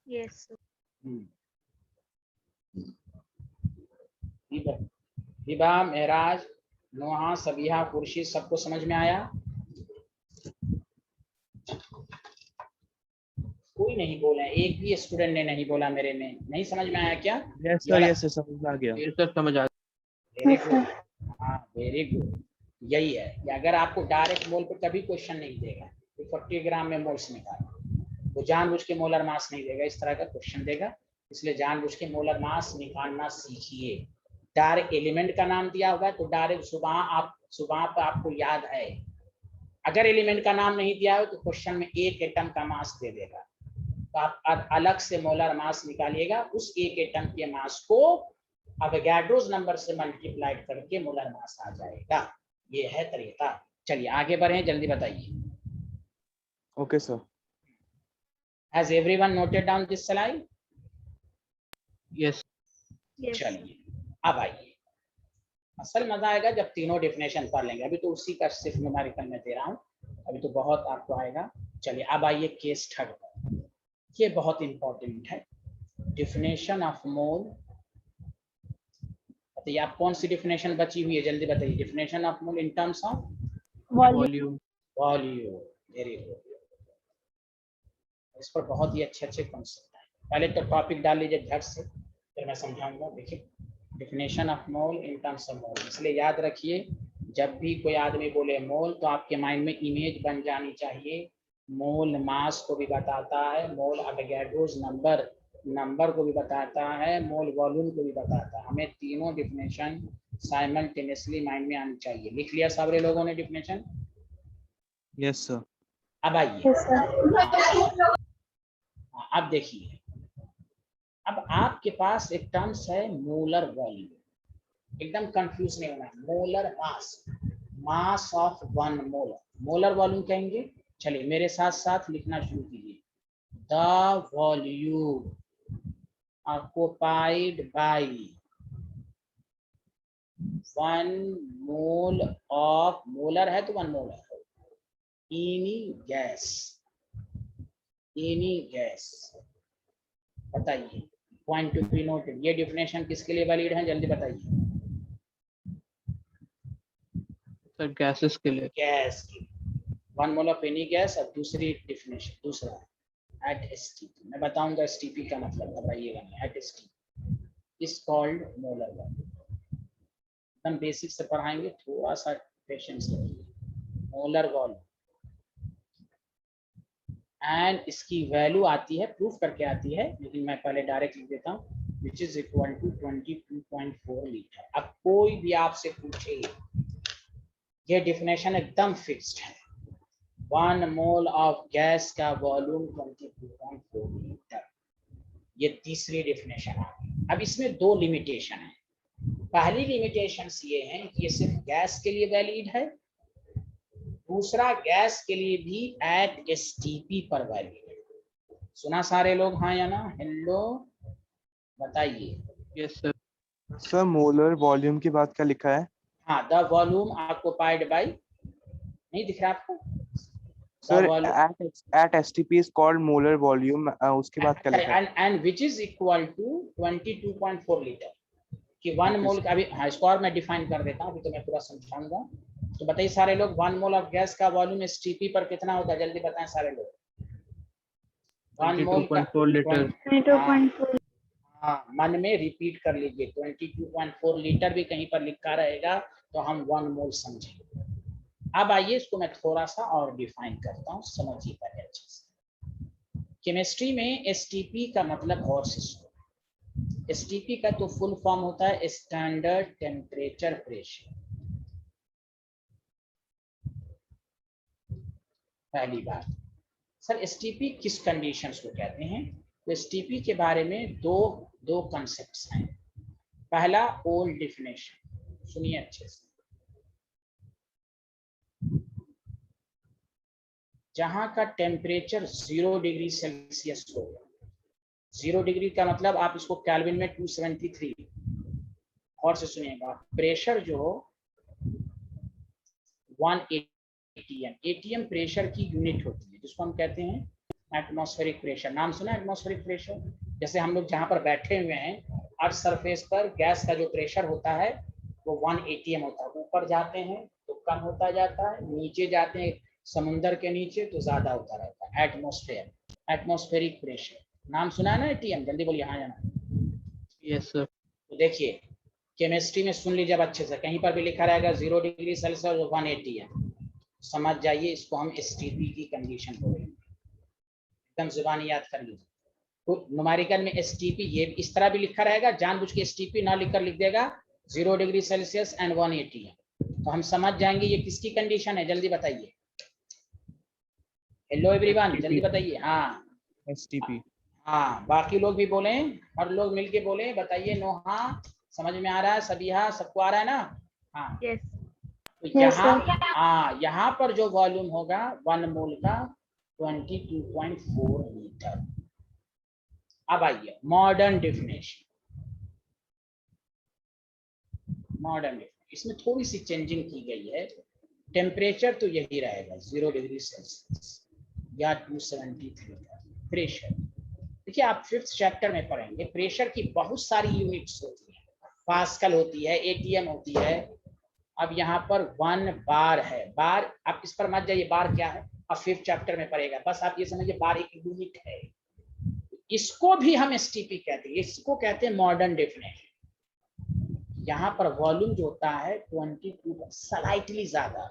Yes, sir. विभा, महराज, नोहा, सबिहा, खुर्शीद, सबको समझ में आया? कोई नहीं बोला, एक भी स्टूडेंट ने नहीं बोला मेरे में नहीं समझ में आया क्या? यस सर, यस सर, समझ में आ गया। ये सब समझ आ वेरी गुड, हाँ वेरी गुड। यही है कि अगर आपको डायरेक्ट मोल पे कभी क्वेश्चन नहीं देगा तो 40 ग्राम में मोल्स निकालो, वो जानबूझ के मोलर मास नहीं देगा, इस तरह का क्वेश्चन देगा, इसलिए जानबूझ के मोलर मास निकालना सीखिए। डायरेक्ट एलिमेंट का नाम दिया होगा तो डायरेक्ट सुबह पर आपको याद है, अगर एलिमेंट का नाम नहीं दिया हो तो क्वेश्चन में एक एटम का मास दे देगा, तो आप अलग से मोलर मास निकालिएगा, उस एक एटम के मास को अवोगाड्रोस नंबर से मल्टीप्लाइड करके मोलर मास आ जाएगा। ये है तरीका। चलिए आगे बढ़े, जल्दी बताइए। Okay sir. Has everyone noted down this slide? Yes Yes. चलिए अब आइए, असल मजा आएगा जब तीनों डिफिनेशन पढ़ लेंगे, अभी तो उसी का सिर्फ न्यूमेरिकल में दे रहा हूँ, अभी तो बहुत आपको आएगा। चलिए अब आइए केस थर्ड पर, ये बहुत इंपॉर्टेंट है, डिफिनेशन ऑफ मोल। बताइए आप कौन सी डिफिनेशन बची हुई है, जल्दी बताइए। Definition of mole in terms of volume. Volume, very good. इस पर बहुत ही अच्छे कॉन्सेप्ट है, पहले तो टॉपिक डाल लीजिए झट से, फिर मैं समझाऊंगा। देखिए definition of mole in terms of mole, इसलिए याद रखिए जब भी कोई आदमी बोले मोल तो आपके माइंड में इमेज बन जानी चाहिए। मोल मास को भी बताता है, मोल अवोगाड्रोस नंबर को भी बताता है, मोल वॉल्यूम को भी बताता है, हमें तीनों डिफिनेशन साइमल्टेनियसली माइंड में आनी चाहिए। लिख लिया सारे लोगों ने डिफिनेशन? Yes sir. अब आइए, Yes, sir. अब देखिए, अब आपके पास एक टर्म्स है मोलर वॉल्यूम, एकदम कंफ्यूज नहीं होना। Molar mass, mass of 1 molar, molar volume कहेंगे। चलिए मेरे साथ साथ लिखना शुरू कीजिए, the volume occupied by 1 mole of, molar है तो 1 मोलर, एनी गैस। बताइए पॉइंट टू बी नोटेड, ये डिफिनेशन किसके लिए वैलिड है, जल्दी बताइए। सर गैसेस के लिए। गैस की। 1 मोल ऑफ एनी गैस, और दूसरी डिफिनेशन दूसरा एट एसटीपी, मैं बताऊंगा एसटीपी का मतलब, घबराइएगा नहीं, at STP is called molar volume. एकदम बेसिक से पढ़ाएंगे, थोड़ा सा पेशेंस रखिए। मोलर वॉल्यूम एंड इसकी वैल्यू आती है, प्रूफ करके आती है, लेकिन मैं पहले डायरेक्ट लिख देता हूँ, which is equal to 22.4 litre. अब कोई भी आपसे पूछे, ये डिफिनेशन एकदम फिक्स्ड है, 1 मोल ऑफ गैस का वॉल्यूम 22.4 लीटर, ये तीसरी डिफिनेशन है। अब इसमें दो लिमिटेशन है। पहली लिमिटेशन ये है कि ये सिर्फ गैस के लिए वैलिड है, दूसरा गैस के लिए भी एट एसटीपी पर वैलिड है। सुना सारे लोग, हाँ या ना? हेलो बताइए। Yes sir. Sir molar volume की बात क्या लिखा है? हाँ, द वॉल्यूम ऑक्युपाइड बाय, नहीं दिख रहा आपको? Sir at STP is called molar volume, उसके बाद क्या लिखा है? And which is equal to 22.4 litre कि 1 मोल का, अभी हाँ इसको और मैं डिफाइन कर देता हूँ, अभी तो मैं पूरा समझाऊंगा। तो बताइए सारे लोग, 1 मोल ऑफ गैस का वॉल्यूम एसटीपी पर कितना होता है, जल्दी बताएं सारे लोग। 1 मोल का 22.4 लीटर। 22.4 हाँ, मन में रिपीट कर लीजिए, 22.4 लीटर भी कहीं पर लिखा रहेगा तो हम 1 मोल समझेंगे। अब आइए इसको मैं थोड़ा सा और डिफाइन करता हूँ, समझिए पहले अच्छे से। केमिस्ट्री में एसटीपी का मतलब गौर से सुनो, एसटीपी का तो फुल फॉर्म होता है स्टैंडर्ड टेम्परेचर प्रेशर। पहली बात, सर एसटीपी किस कंडीशंस को कहते हैं? तो एसटीपी के बारे में दो कंसेप्ट्स हैं। पहला ओल्ड डिफिनेशन, सुनिए अच्छे से, जहां का टेम्परेचर 0 डिग्री सेल्सियस होगा। 0 डिग्री का मतलब आप इसको केल्विन में 273, और से सुनिएगा, प्रेशर जो 1 एटीएम, एटीएम प्रेशर की यूनिट होती है, जिसको हम कहते हैं एटमॉस्फेरिक प्रेशर। नाम सुना एटमॉस्फेरिक प्रेशर? जैसे हम लोग जहां पर बैठे हुए हैं, अर्थ सरफेस पर गैस का जो प्रेशर होता है वो 1 एटीएम होता है। ऊपर जाते हैं तो कम होता जाता है, नीचे जाते हैं समुद्र के नीचे तो ज्यादा होता रहता है। एटमॉस्फेयर, एटमॉस्फेरिक प्रेशर, नाम सुना है ना एटीएम? जल्दी बोलिए हाँ या ना। Yes sir. तो देखिए केमिस्ट्री में सुन लीजिए अच्छे से, कहीं पर भी लिखा रहेगा 0 डिग्री सेल्सियस और 1 एटीएम, समझ जाइए इसको हम एसटीपी की कंडीशन बोलेंगे। एकदम जुबानी याद कर लीजिए। तो न्यूमेरिकल में एसटीपी ये इस तरह भी लिखा रहेगा, जानबूझ के एसटीपी ना लिखकर लिख देगा 0 डिग्री सेल्सियस एंड 1 एटीएम, तो हम समझ जाएंगे ये किसकी कंडीशन है, जल्दी बताइए। हेलो एवरीवन, जल्दी बताइए। हाँ एसटीपी। हाँ, बाकी लोग भी बोले, हर लोग मिलके बोले, बताइए नो हाँ, समझ में आ रहा है सभी? हाँ सबको आ रहा है ना? हाँ yes तो यहाँ पर जो वॉल्यूम होगा 1 मोल का 22.4 लीटर। अब आइए मॉडर्न डेफिनेशन, इसमें थोड़ी सी चेंजिंग की गई है। टेम्परेचर तो यही रहेगा 0 डिग्री सेल्सियस या 273 का। प्रेशर देखिए आप 5th चैप्टर में पढ़ेंगे, प्रेशर की बहुत सारी यूनिट्स होती है, पास्कल होती है, एटीएम होती है। अब यहाँ पर 1 बार है, बार आप इस पर मत जाइए, बार क्या है अब 5th चैप्टर में पढ़ेगा, बस आप ये समझिए बार एक यूनिट है। इसको भी हम एसटीपी कहते हैं, इसको कहते हैं मॉडर्न डेफिनेशन। यहाँ पर वॉल्यूम जो होता है 22, स्लाइटली ज्यादा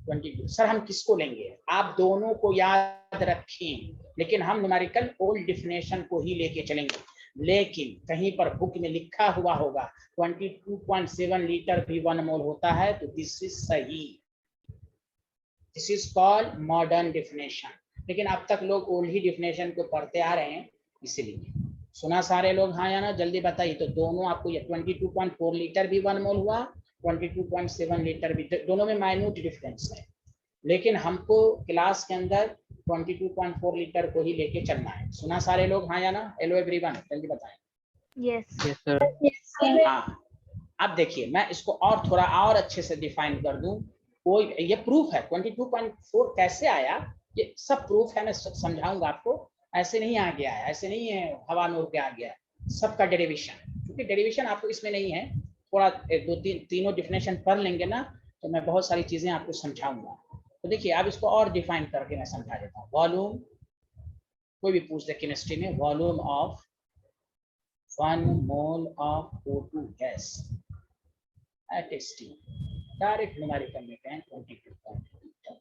22। सर हम किसको लेंगे? आप दोनों को याद रखें, लेकिन हम न्यूमेरिकल ओल्ड डिफिनेशन को ही लेके चलेंगे। लेकिन कहीं पर बुक में लिखा हुआ होगा 22.7 लीटर भी 1 मोल होता है, तो दिस इज सही, this is called modern definition. लेकिन अब तक लोग ओल्ड ही डिफिनेशन को पढ़ते आ रहे हैं, इसीलिए। सुना सारे लोग हाँ या ना? जल्दी बताइए। तो दोनों आपको, ये 22.4 लीटर भी 1 मोल हुआ, 22.7 लीटर भी, दोनों में माइन्यूट डिफरेंस है, लेकिन हमको क्लास के अंदर 22.4 लीटर को ही लेके चलना है। सुना सारे लोग हाँ या ना? हेलो एवरीवन, जल्दी बताएं। yes yes sir. हाँ, अब देखिए मैं इसको और थोड़ा और अच्छे से डिफाइन कर दूं। कोई ये प्रूफ है 22.4 कैसे आया, ये सब प्रूफ है, मैं समझाऊंगा आपको। ऐसे नहीं आ गया है, ऐसे नहीं है हवा में उड़ के आ गया है, सबका डेरिवेशन, क्योंकि डेरिवेशन आपको इसमें नहीं है। थोड़ा 2-3 तीनों डिफिनेशन पढ़ लेंगे ना, तो मैं बहुत सारी चीजें आपको समझाऊंगा। तो देखिए अब इसको और डिफाइन करके मैं समझा देता हूँ। वॉल्यूम, कोई भी पूछ दे केमिस्ट्री में, volume of 1 mole of O2 gas at steam, direct numerical में कहें 22.2,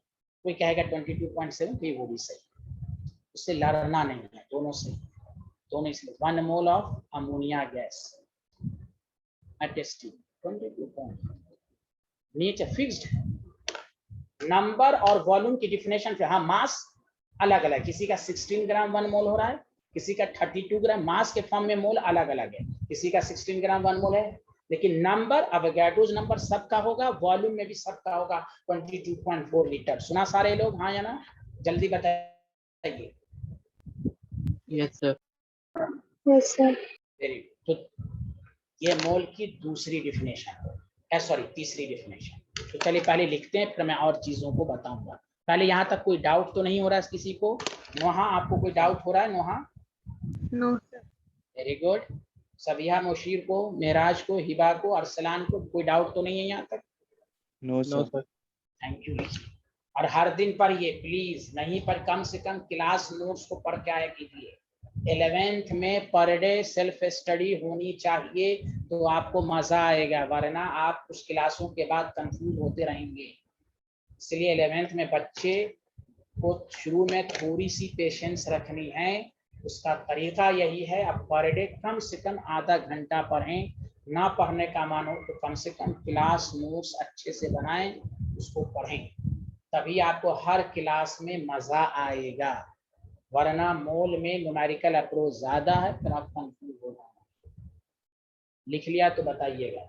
कोई कहेगा 22.7 तो ये वो भी सही, उससे लड़ना नहीं है, दोनों से, दोनों इसलिए 1 mole of ammonia gas at steam 22.2, नीचे फिक्स्ड है। नंबर और वॉल्यूम की डिफिनेशन पे, हाँ मास अलग अलग, किसी का 16 ग्राम 1 मोल हो रहा है, किसी का 32 ग्राम, मास के फॉर्म में मोल अलग अलग है, किसी का 16 ग्राम 1 मोल है, लेकिन नंबर अवोगाड्रोस नंबर सबका होगा, वॉल्यूम में भी सबका होगा 22.4 लीटर। सुना सारे लोग, हाँ या ना? जल्दी बताइए। Yes, sir. Yes, sir. Very good. तो ये मोल की दूसरी डिफिनेशन है, सॉरी तीसरी डिफिनेशन। तो चलिए पहले लिखते हैं, फिर मैं और चीजों को बताऊंगा। पहले यहाँ तक कोई डाउट तो नहीं हो रहा है किसी को? नोहा, आपको कोई डाउट हो रहा है? Noha? No, sir. Very good. Sabiha, Mushir को, मेराज को, हिबा को, अरसलान को कोई डाउट तो नहीं है यहाँ तक? No No, sir. sir. Thank you. और हर दिन पढ़िए प्लीज, नहीं पर कम से कम क्लास नोट्स को पढ़ के आया कीजिए। 11th में पर डे सेल्फ स्टडी होनी चाहिए, तो आपको मजा आएगा, वरना आप कुछ क्लासों के बाद कंफ्यूज होते रहेंगे। इसलिए 11th में बच्चे को शुरू में थोड़ी सी पेशेंस रखनी है। उसका तरीका यही है, अब पर डे कम से कम आधा घंटा पढ़ें, ना पढ़ने का मानो तो कम से कम क्लास नोट्स अच्छे से बनाएं, उसको पढ़ें, तभी आपको हर क्लास में मजा आएगा। वरना मोल में न्यूमेरिकल अप्रोच ज्यादा है, फिर आप कंफ्यूज हो जाएंगे। लिख लिया तो बताइएगा।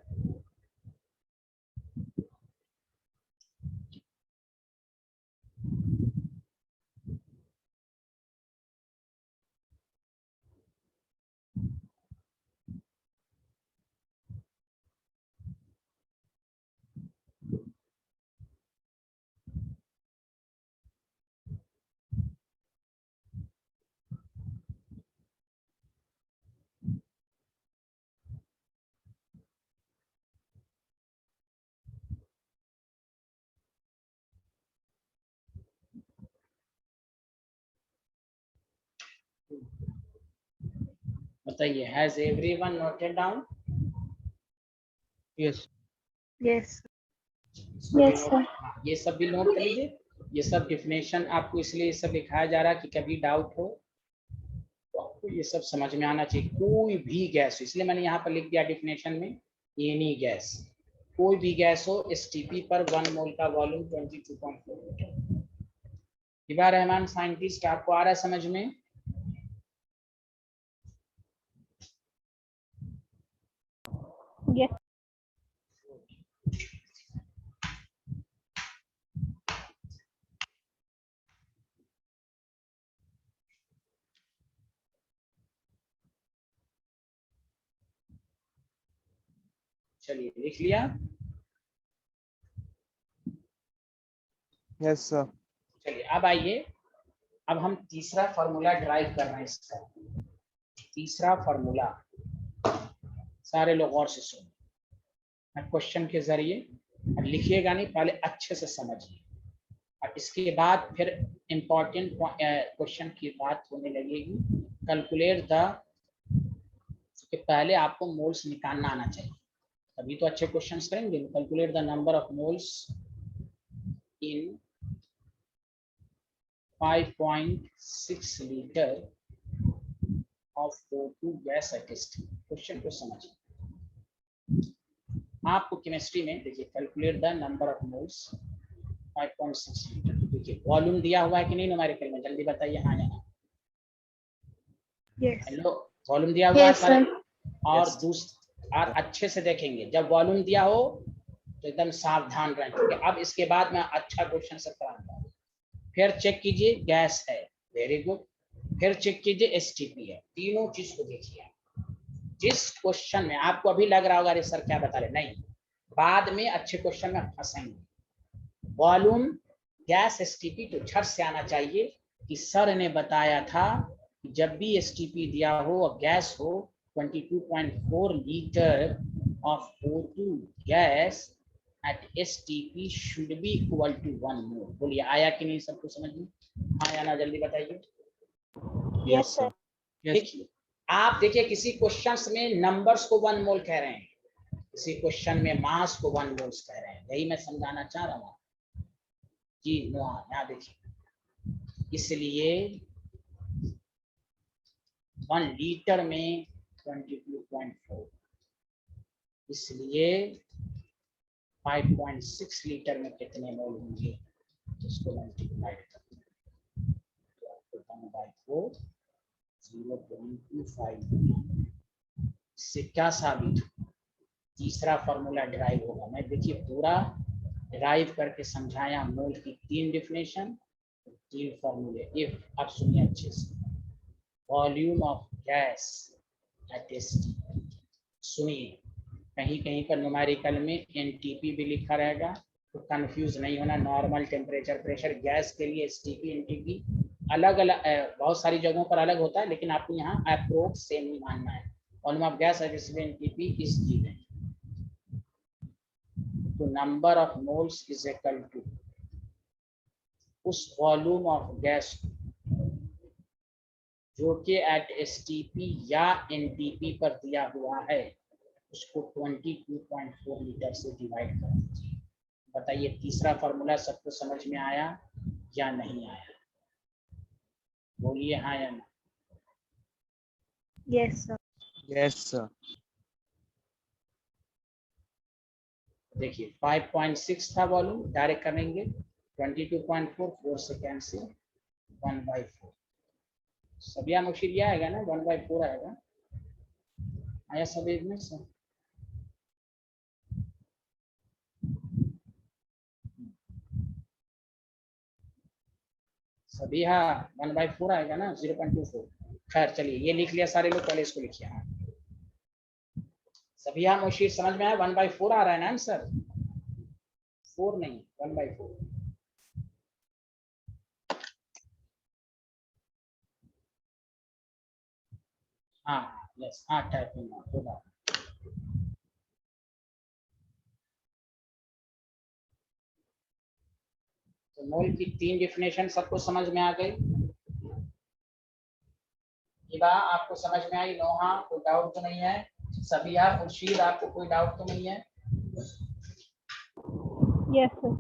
बताइए, has everyone noted down? Yes. Yes. Yes, sir. हाँ, ये सब भी नोट कर लीजिए। ये सब डिफिनेशन आपको इसलिए ये सब लिखाया जा रहा है कि कभी डाउट हो तो आपको ये सब समझ में आना चाहिए। कोई भी गैस, इसलिए मैंने यहाँ पर लिख दिया डिफिनेशन में, एनी गैस, कोई भी गैस हो, एसटीपी पर 1 मोल का volume 22.4 litre. Hiba Rahman scientist, आपको आ रहा है समझ में? Yes. चलिए लिख लिया? Yes sir. चलिए अब आइए, अब हम तीसरा फॉर्मूला ड्राइव कर रहे हैं इसका। तीसरा फॉर्मूला, सारे लोग और से सुनिए, मैं क्वेश्चन के जरिए, अब लिखिएगा नहीं, पहले अच्छे से समझिए, और इसके बाद फिर इंपॉर्टेंट क्वेश्चन की बात होने लगेगी। कैलकुलेट द, के पहले आपको मोल्स निकालना आना चाहिए, तभी तो अच्छे क्वेश्चंस करेंगे। Calculate the number of moles in 5.6 litre of O2 gas at steam. Question को समझिए। आपको केमिस्ट्री में देखिए, calculate the number of moles 5.6 litre. देखिए वॉल्यूम दिया हुआ है कि नहीं न्यूमेरिकल में, जल्दी बताइए हाँ या ना? Yes. हेलो, वॉल्यूम दिया हुआ है Yes, सारे? sir. और Yes. और अच्छे से देखेंगे, जब वॉल्यूम दिया हो तो एकदम सावधान रहें, ठीक है? अब इसके बाद मैं अच्छा क्वेश्चन से कराऊंगा। फिर चेक कीजिए गैस है, वेरी गुड। फिर चेक कीजिए एसटीपी है, तीनों चीज को देखिए। जिस क्वेश्चन में आपको अभी लग रहा होगा अरे सर क्या बता रहे, नहीं, बाद में अच्छे क्वेश्चन में फंसेंगे। वॉल्यूम, गैस, एसटीपी तो झट से आना चाहिए कि सर ने बताया था कि जब भी एसटीपी दिया हो और गैस हो 22.4 litre of O2 gas at STP should be equal to 1 mole. बोलिए आया कि नहीं सबको समझ में? हाँ या ना जल्दी बताइए। Yes, sir. देखिए आप देखिए किसी क्वेश्चंस में नंबर्स को 1 मोल कह रहे हैं, किसी क्वेश्चन में मास को 1 मोल्स कह रहे हैं, यही मैं समझाना चाह रहा हूँ जी। यहाँ देखिए, इसलिए 1 लीटर में 22.4, इसलिए 5.6 लीटर में कितने मोल होंगे, इसको मल्टीप्लाई करते हैं तो आपको 1/4 0.25। इससे क्या साबित हो, तीसरा फॉर्मूला डिराइव होगा। मैं देखिए पूरा डिराइव करके समझाया, मोल की 3 डिफिनेशन, 3 फॉर्मूले। इफ आप सुनिए अच्छे से, volume of gas at STP, सुनिए कहीं कहीं पर न्यूमेरिकल में एनटीपी भी लिखा रहेगा, तो कंफ्यूज नहीं होना। नॉर्मल टेम्परेचर प्रेशर गैस के लिए एसटीपी एनटीपी अलग अलग, बहुत सारी जगहों पर अलग होता है, लेकिन आपको यहाँ अप्रोक्स सेम ही मानना है। Volume of gas at NTP is given, तो number of moles is equal to उस वॉल्यूम ऑफ गैस जो कि एट एसटीपी या एनटीपी पर दिया हुआ है, उसको 22.4 लीटर से डिवाइड कर दीजिए। बताइए तीसरा फॉर्मूला सबको समझ में आया या नहीं आया? बोलिए हाँ या ना। Yes, sir. Yes, sir. देखिए 5.6 था वॉल्यूम, डायरेक्ट करेंगे 22.4, 4 से कैंसिल, 1/4। सभी मुश्किल यह आएगा ना, 1/4 आएगा। आया सभी में सर? सभी हाँ 1/4 आएगा ना, 0.24। खैर चलिए ये लिख लिया सारे लोग, पहले इसको लिखिए। हाँ सभी हाँ मुश्किल समझ में आया, 1/4 आ रहा है ना आंसर, 4 नहीं 1/4। हाँ यस, हाँ टाइपिंग होगा। तो मोल की 3 डिफिनेशन सबको समझ में आ गई? इबा आपको समझ में आई? नोहा कोई डाउट तो नहीं है? सभी आप खुर्शीद आपको कोई डाउट तो नहीं है? Yes, sir.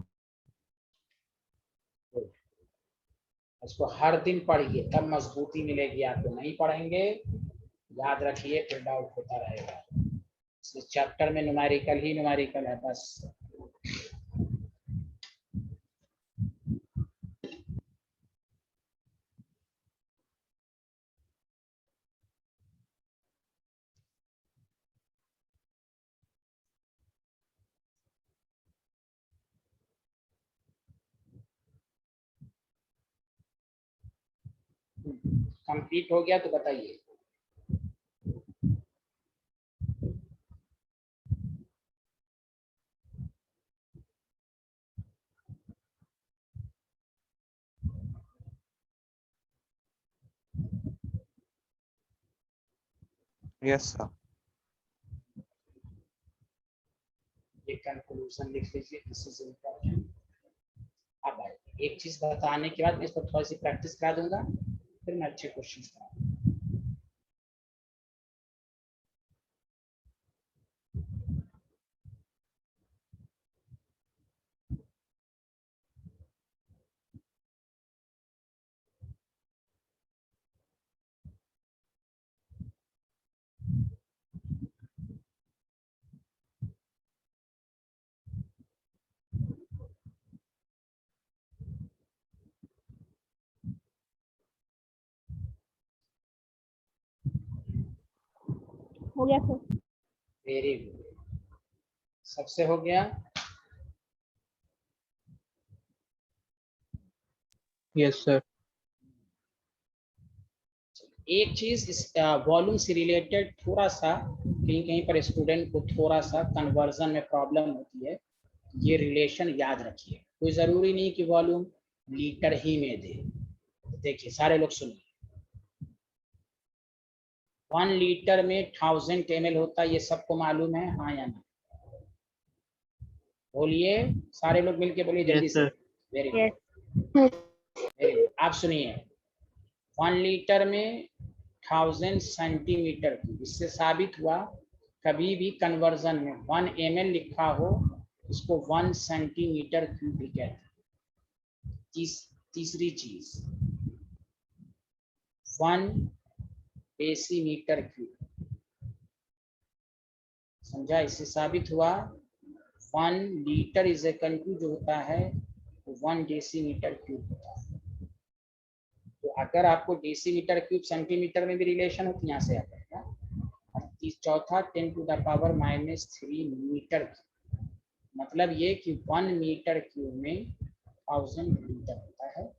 इसको हर दिन पढ़िए, तब मजबूती मिलेगी आपको। नहीं पढ़ेंगे याद रखिए फिर डाउट होता रहेगा। इस चैप्टर में न्यूमेरिकल ही न्यूमेरिकल है बस। कंप्लीट हो गया तो बताइए। Yes, sir. ये कंक्लूजन लिख लीजिए, दिस इज इम्पोर्टेंट। अब एक चीज बताने के बाद मैं इसको थोड़ी सी प्रैक्टिस करा दूंगा, फिर मैं अच्छे क्वेश्चन कराऊंगा। हो गया सर। वेरी गुड, सबसे हो गया। Yes, sir. एक चीज इस वॉल्यूम से रिलेटेड थोड़ा सा कहीं कहीं पर स्टूडेंट को थोड़ा सा कन्वर्जन में प्रॉब्लम होती है, ये रिलेशन याद रखिए। कोई जरूरी नहीं कि वॉल्यूम लीटर ही में दे। देखिए सारे लोग सुनिए, 1 लीटर में 1000 ml होता है, ये सबको मालूम है हाँ या ना? बोलिए सारे लोग मिलके बोलिए जल्दी Yes, से। sir. Very Yes. Good, very good. आप सुनिए, 1 लीटर में 1000 सेंटीमीटर क्यूब। इससे साबित हुआ कभी भी कन्वर्जन में 1 ml लिखा हो इसको 1 सेंटीमीटर क्यूब भी कहते हैं। तीसरी चीज 1 डेसीमीटर क्यूब, समझा? इससे साबित हुआ 1 लीटर इज इक्वल टू जो होता है 1 डेसीमीटर क्यूब होता है। तो अगर आपको डेसीमीटर क्यूब सेंटीमीटर में भी रिलेशन हो तो यहाँ से आ जाएगा। और चौथा 10 to the power -3 metre cube, मतलब ये कि 1 मीटर क्यूब में 1000 लीटर होता है,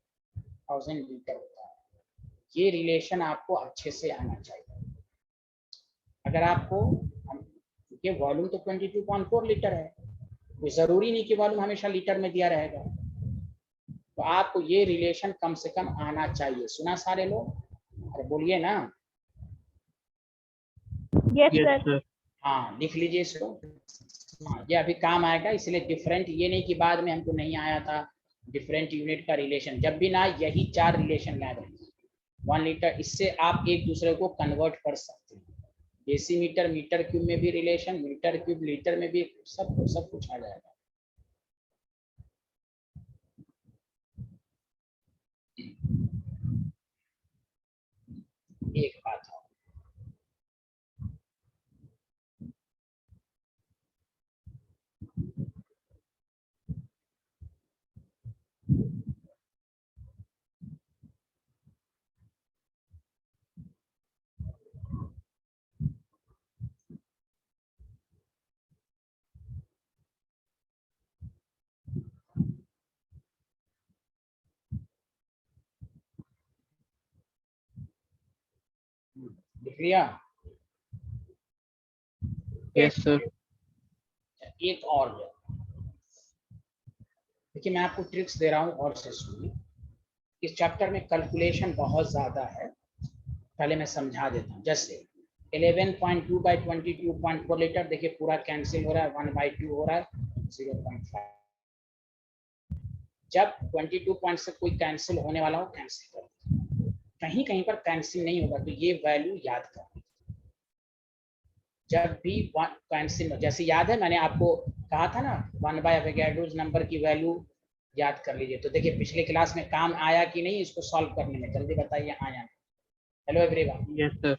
1000 लीटर होता है। ये रिलेशन आपको अच्छे से आना चाहिए। अगर आपको ये वॉल्यूम तो 22.4 लीटर है, कोई जरूरी नहीं कि वॉल्यूम हमेशा लीटर में दिया रहेगा, तो आपको ये रिलेशन कम से कम आना चाहिए। सुना सारे लोग? अरे बोलिए ना। Yes, Yes, sir. sir. हाँ लिख लीजिए इसको। हाँ ये अभी काम आएगा, इसलिए डिफरेंट ये नहीं कि बाद में हमको नहीं आया था डिफरेंट यूनिट का रिलेशन। जब भी ना यही 4 रिलेशन याद रखिए। 1 लीटर, इससे आप एक दूसरे को कन्वर्ट कर सकते हैं। डेसीमीटर मीटर क्यूब में भी रिलेशन, मीटर क्यूब लीटर में भी, सब कुछ आ जाएगा। एक बात है, लिख लिया? Yes, sir. एक और देखिए, मैं आपको ट्रिक्स दे रहा हूँ और से सुनिए। इस चैप्टर में कैलकुलेशन बहुत ज्यादा है, पहले मैं समझा देता हूँ। जैसे 11.2 बाई 22.4 लीटर, देखिए पूरा कैंसिल हो रहा है, 1/2 हो रहा है, 0.5। जब 22 पॉइंट से कोई कैंसिल होने वाला हो कैंसिल कर दीजिए, कहीं कहीं पर कैंसिल नहीं होगा तो ये वैल्यू याद कर। जब भी कैंसिल, जैसे याद है मैंने आपको कहा था ना 1/एवोगैड्रोस नंबर की वैल्यू याद कर लीजिए। तो देखिए पिछले क्लास में काम आया कि नहीं इसको सॉल्व करने में, जल्दी बताइए आया? Hello everyone. Yes, sir.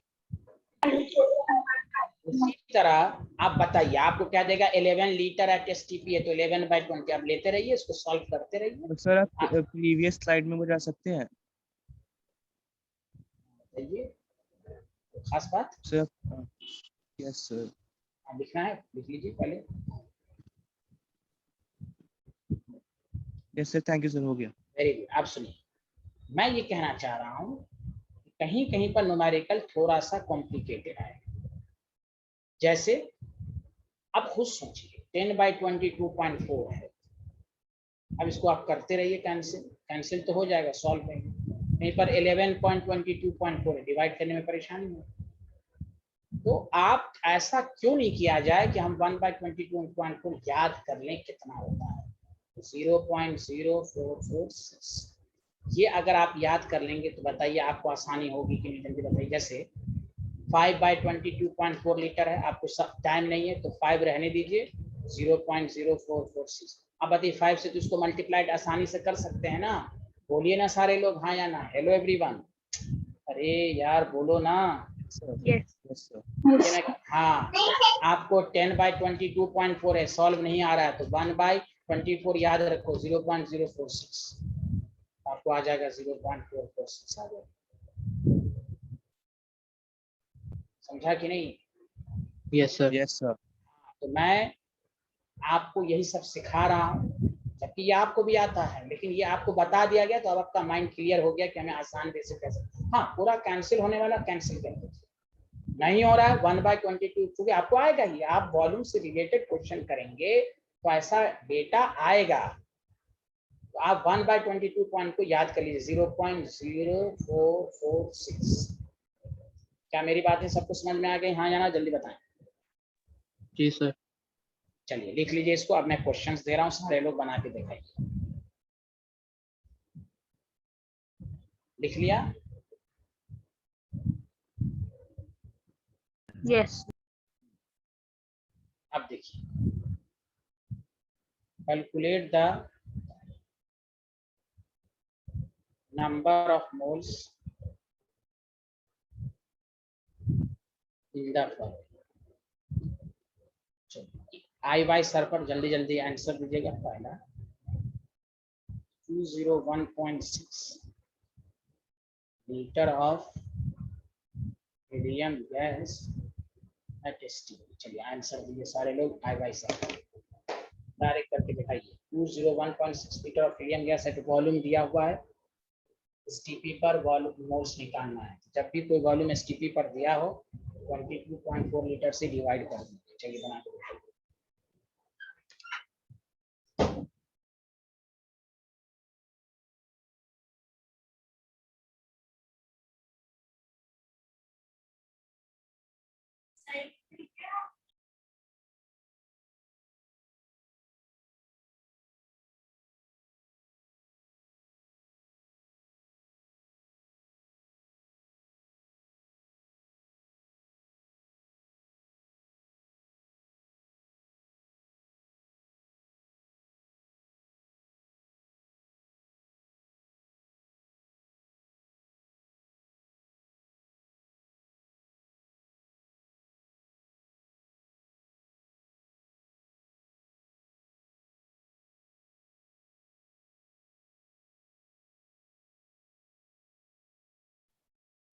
उसी तरह आप बताइए, आपको क्या देगा? 11 लीटर एट एसटीपी है तो 11/20। आप लेते रहिए, इसको सॉल्व करते रहिए। सर आप प्रीवियस स्लाइड में वो जा सकते हैं बताइए खास बात। सर? Yes sir. लिखना है लिख लीजिए पहले। Yes sir, thank you sir, हो गया। Very good. आप सुनिए, मैं ये कहना चाह रहा हूँ कहीं कहीं पर न्यूमेरिकल थोड़ा सा कॉम्प्लिकेटेड है। जैसे अब खुद सोचिए 10/22.4 है, अब इसको आप करते रहिए, कैंसिल तो हो जाएगा, सॉल्व करेंगे। कहीं पर 11.22.4 है, डिवाइड करने में परेशानी है। तो आप ऐसा क्यों नहीं किया जाए कि हम 1/22.4 याद कर लें कितना होता है? 0.0446। ये अगर आप याद कर लेंगे तो बताइए आपको आसानी होगी कि नहीं, जल्दी बताइए। जैसे 5/22.4 लीटर है, आपको सब टाइम नहीं है तो 5 रहने दीजिए, 0.0446। अब बताइए 5 से तो इसको मल्टीप्लाइड आसानी से कर सकते हैं ना? बोलिए ना सारे लोग, हाँ या ना? Hello everyone. अरे यार बोलो ना। Yes. Yes sir. हाँ, आपको 10/22.4 है, सॉल्व नहीं आ रहा है तो 1/24 याद रखो, 0.046। आपको आ जाएगा 0.446 आ जाएगा। समझा कि नहीं? Yes, sir. Yes sir. तो मैं आपको यही सब सिखा रहा हूँ, जबकि ये आपको भी आता है, लेकिन ये आपको बता दिया गया तो अब आपका माइंड क्लियर हो गया कि हमें आसान वे से कैसे। हाँ, पूरा कैंसिल होने वाला कैंसिल कर दीजिए, नहीं हो रहा है 1/22 क्योंकि आपको आएगा ही। आप वॉल्यूम से रिलेटेड क्वेश्चन करेंगे तो ऐसा डेटा आएगा। तो आप 1/22 पॉइंट को याद कर लीजिए, 0.0446। क्या मेरी बातें सबको समझ में आ गई? हाँ या ना? जल्दी बताएं। जी सर। चलिए लिख लीजिए इसको। अब मैं क्वेश्चंस दे रहा हूँ, सारे लोग बना के दिखाइए। लिख लिया? Yes. अब देखिए, calculate the number of moles in the following. A why sir sir जल्दी जल्दी आंसर दीजिएगा। पहला 201.6 litre of helium gas at STP. चलिए आंसर दीजिए सारे लोग। आई वाई सर डायरेक्ट करके दिखाइए। 201.6 litre of helium gas eight volume दिया हुआ है, एसटीपी पर वॉल्यूम मोल्स निकालना है। जब भी कोई वॉल्यूम एसटीपी पर दिया हो 22.4 लीटर से डिवाइड कर दीजिए। चलिए बना के दिखाइए।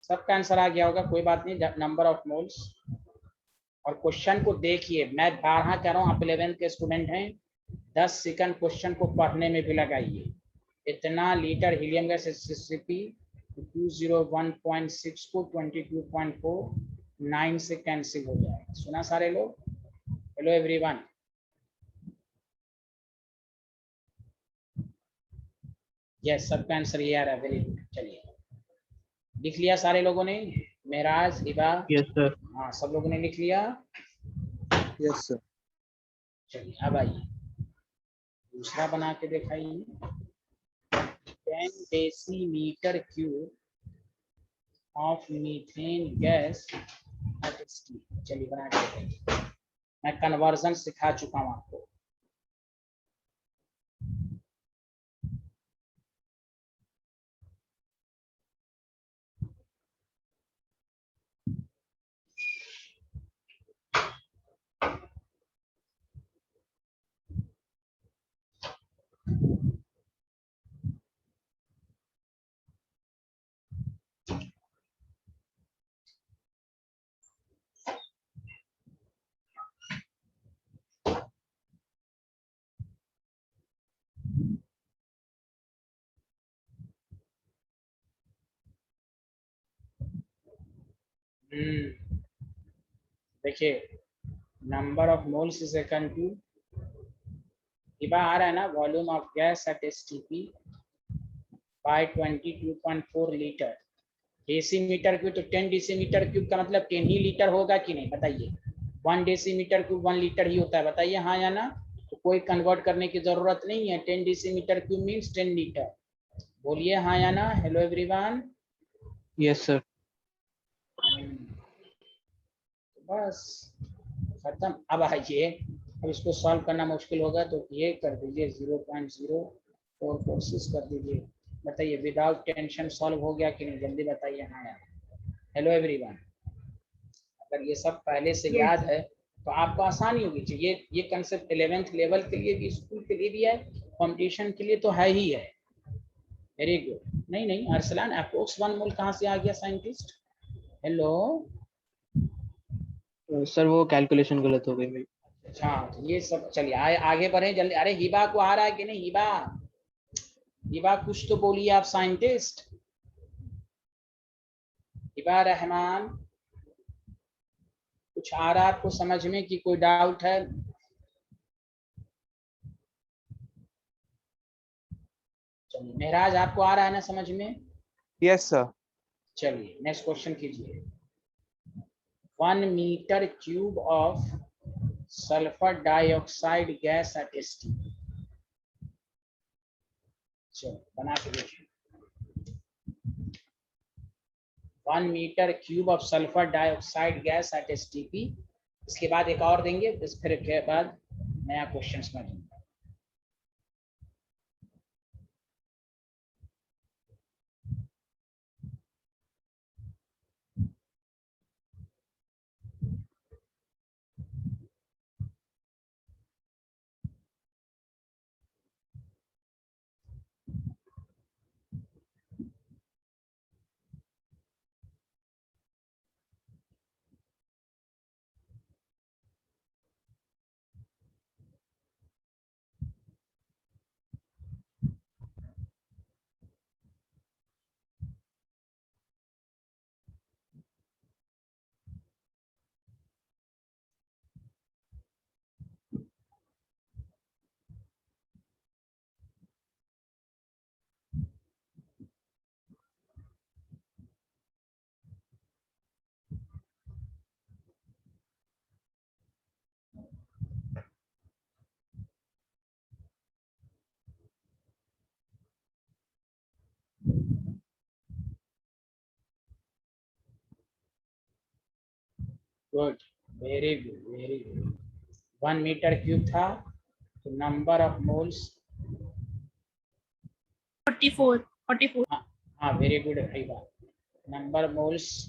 सबका आंसर आ गया होगा, कोई बात नहीं। Number of moles. और क्वेश्चन को देखिए, मैं 12 कह रहा हूँ, आप 11th के स्टूडेंट हैं, 10 सेकंड क्वेश्चन को पढ़ने में भी लगाइए। इतना लीटर हीलियम गैस एसटीपी 201.6 को 22.49 से कैंसिल हो जाएगा। सुना सारे लोग? Hello everyone. यस, सबका आंसर ये आ रहा है। Very good. चलिए लिख लिया सारे लोगों ने? मेराज, हिबा? Yes, sir. हाँ, सब लोगों ने लिख लिया? Yes sir. चलिए अब आइए दूसरा बना के दिखाइए। 10 decimetre cube of methane gas at STP. चलिए बना के दिखाइए। मैं कन्वर्जन सिखा चुका हूँ आपको। देखिए, number of moles is equal to, Hiba आ रहा है ना, volume of gas at STP by 22.4 litre decimetre cube. तो 10 डेसीमीटर क्यूब का मतलब 10 ही लीटर होगा कि नहीं, बताइए। 1 डेसीमीटर क्यूब 1 लीटर ही होता है, बताइए हाँ या ना। तो कोई कन्वर्ट करने की जरूरत नहीं है। 10 डेसीमीटर क्यूब मीन्स 10 लीटर। बोलिए हाँ या ना। Hello everyone. Yes, sir. बस खत्म। अब आइए, अब इसको सॉल्व करना मुश्किल होगा तो ये कर दीजिए 0.0446 कर दीजिए। बताइए विदाउट टेंशन सॉल्व हो गया कि नहीं, जल्दी बताइए हाँ यार। Hello everyone. अगर ये सब पहले से याद है तो आपको आसानी होगी। ये कंसेप्ट 11th लेवल के लिए भी, स्कूल के लिए भी है, कंपटीशन के लिए तो है ही है। Very good. नहीं नहीं अरसलान, अप्रोक्स 1 मोल कहाँ से आ गया साइंटिस्ट? हेलो सर वो कैलकुलेशन गलत हो गई मेरी। अच्छा, तो ये सब चलिए आगे बढ़े जल्दी। अरे हिबा को आ रहा है कि नहीं? हिबा, हिबा कुछ तो बोलिए आप साइंटिस्ट। हिबा रहमान, कुछ आ रहा है आपको समझ में कि कोई डाउट है? चलिए महराज, आपको आ रहा है ना समझ में? Yes sir. चलिए नेक्स्ट क्वेश्चन कीजिए। 1 metre cube of sulphur dioxide gas at STP. चलो बना के देखिए। 1 metre cube of sulphur dioxide gas at STP. इसके बाद एक और देंगे, फिर के बाद नया क्वेश्चन में दूंगा। Good, very good, very good. 1 metre cube था तो नंबर ऑफ मोल्स 44 हाँ वेरी गुड भाई बात। Number moles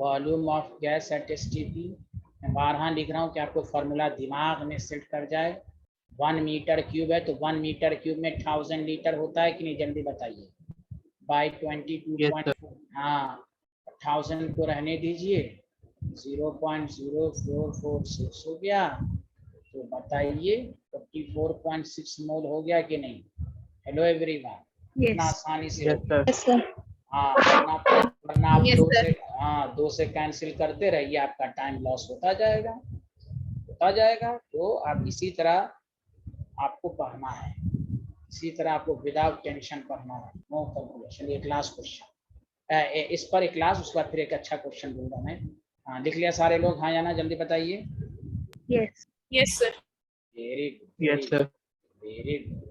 volume of gas at STP. मैं बारहा लिख रहा हूँ कि आपको फार्मूला दिमाग में सेट कर जाए। 1 मीटर क्यूब है तो 1 मीटर क्यूब में 1000 लीटर होता है कि नहीं, जल्दी बताइए। बाई 22.4। हाँ 1000 को रहने दीजिए, 0.0446 हो गया। तो बताइए 44.6 मोल हो गया कि नहीं। हेलो एवरीवन, इतना आसानी से हो गया। Yes sir. हाँ वरना आप दो से कैंसिल करते रहिए, आपका टाइम लॉस होता जाएगा। तो आप इसी तरह आपको पढ़ना है, इसी तरह आपको विदाउट टेंशन पढ़ना है। नो कैलकुलेशन, ये क्लास क्वेश्चन इस पर एक क्लास, उसके बाद फिर एक अच्छा क्वेश्चन दूंगा मैं। हाँ लिख लिया सारे लोग, हाँ या ना जल्दी बताइए। Yes sir. Very good, yes sir. Very good.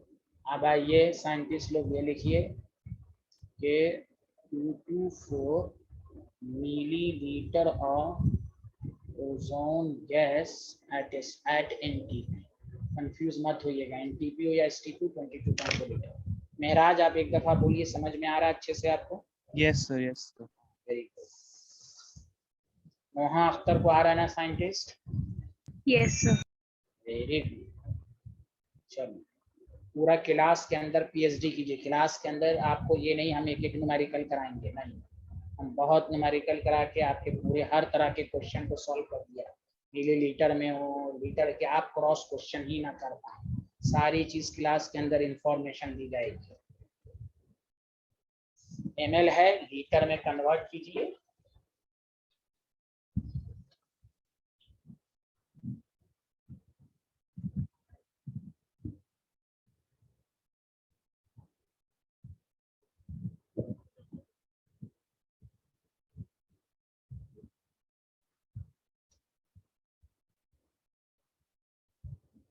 अब आइए साइंटिस्ट लोग ये लिखिए कि 224 millilitre of ozone gas at NTP. Confuse मत होइएगा, एनटीपी हो या एसटीपी, 22.4 लीटर। महराज आप एक दफा बोलिए, समझ में आ रहा है अच्छे से आपको? Yes sir, yes sir. Very good. मोहा अख्तर को आ रहा है ना scientist? Yes sir. Very good. चलो पूरा क्लास के अंदर पीएचडी कीजिए। क्लास के अंदर आपको ये नहीं हम एक न्यूमेरिकल कराएंगे, नहीं, हम बहुत न्यूमेरिकल करा के आपके पूरे हर तरह के क्वेश्चन को सॉल्व कर दिया। मिलीलीटर में हो, लीटर के, आप क्रॉस क्वेश्चन ही ना कर पाए। सारी चीज क्लास के अंदर इंफॉर्मेशन दी जाएगी। एमएल है, लीटर में कन्वर्ट कीजिए।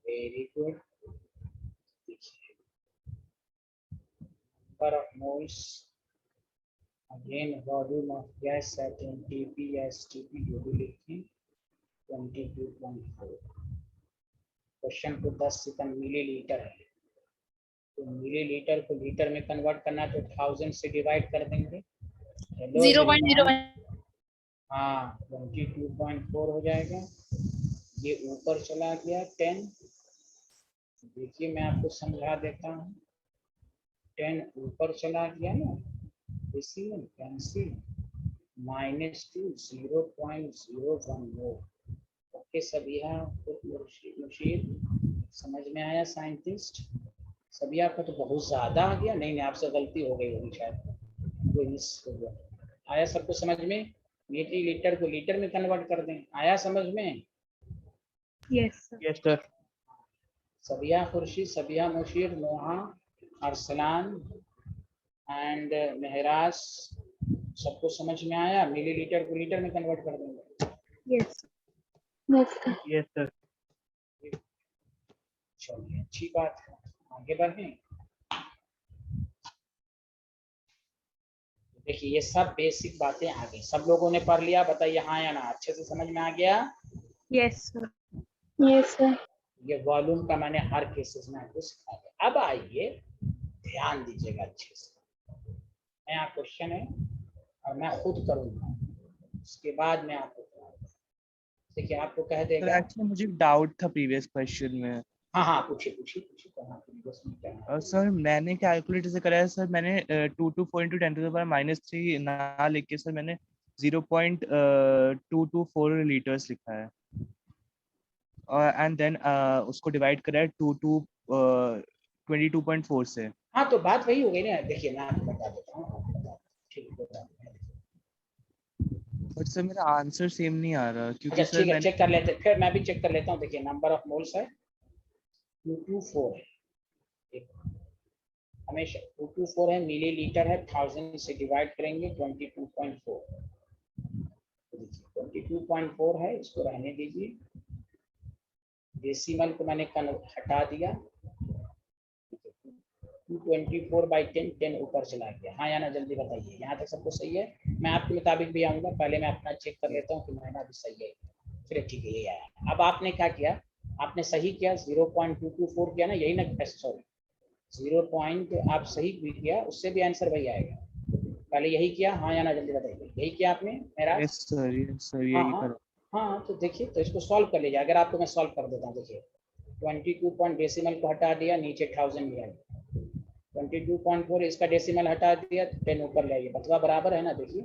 Very good. number of moles, again volume of gas at NTP या STP जो भी लिखें 22.4। क्वेश्चन को 10 सेकंड मिलीलीटर है तो मिलीलीटर को लीटर में कन्वर्ट करना तो 1000 से डिवाइड कर देंगे। 0.01। हाँ 22.4 हो जाएगा। ये ऊपर चला गया 10। देखिए मैं आपको समझा देता हूँ। 10 ऊपर चला गया ना, डेसिमल कैंसिल, -2 0.01 मोल। ओके सबिया, मुशीर समझ में आया साइंटिस्ट? सबिया आपका तो बहुत ज्यादा आ गया। नहीं आपसे गलती हो गई होगी शायद, कोई मिस हो गया। आया सबको समझ में? मिलीलीटर को लीटर में कन्वर्ट कर दें। आया समझ में? Yes yes sir. Sabiya Khurshid, Sabiya Mushir, Moha, Arsalan and महराज, सबको समझ में आया? मिलीलीटर को लीटर में कन्वर्ट कर देंगे। Yes yes sir. चलिए अच्छी बात है, आगे बढ़ें। देखिए ये सब बेसिक बातें आ गई, सब लोगों ने पढ़ लिया, बताइए हाँ या ना, अच्छे से समझ में आ गया? Yes, sir. Yes, sir. ये वॉल्यूम का मैंने हर केसेस में आपको सिखा दिया। अब आइए ध्यान दीजिएगा अच्छे से, नया क्वेश्चन है और मैं खुद करूंगा, उसके बाद मैं आपको कराऊंगा। देखिए आपको कह सर देगा। एक्चुअली मुझे डाउट था प्रीवियस क्वेश्चन में। हाँ हाँ पूछिए पूछिए पूछिए, कहाँ previous में क्या है? सर मैंने कैलकुलेट से करा है सर, मैंने 224 into 10 to the power -3 ना लिख के सर मैंने 0.224 लीटर्स लिखा है, एंड देन उसको डिवाइड करा है 22.4 से। हाँ तो बात वही हो गई ना। देखिए मैं आपको बता देता हूँ, ठीक है। बट सर मेरा आंसर सेम नहीं आ रहा, क्योंकि अच्छा सर ठीक है, मैंने चेक कर लेते, फिर मैं भी चेक कर लेता हूँ। देखिए नंबर ऑफ मोल्स है 224 है, हमेशा 224 है, मिलीलीटर है, 1000 से डिवाइड करेंगे 22.4, 22.4 है, इसको रहने दीजिए। डेसिमल को मैंने हटा दिया, 224/10, 10 ऊपर चला गया। हाँ या ना जल्दी बताइए, यहाँ तक सबको सही है? मैं आपके मुताबिक भी आऊंगा, पहले मैं अपना चेक कर लेता हूँ कि मेरा भी सही है। चलिए ठीक है, यही आया। अब आपने क्या किया, आपने सही किया, 0.224 किया ना, यही ना, सॉरी 0. आप सही भी किया, उससे भी आंसर वही आएगा। पहले यही किया, हाँ या ना जल्दी बताइए, यही किया आपने मेरा? यस सर हाँ यही हाँ करा। हाँ, तो देखिए तो इसको सॉल्व कर लीजिए। अगर आपको मैं सॉल्व कर देता हूँ, देखिए 22 पॉइंट डेसिमल को हटा दिया, नीचे 1000 लिया, 22.4 इसका डेसिमल हटा दिया, 10 ऊपर ले आइए, बतवा बराबर है ना। देखिए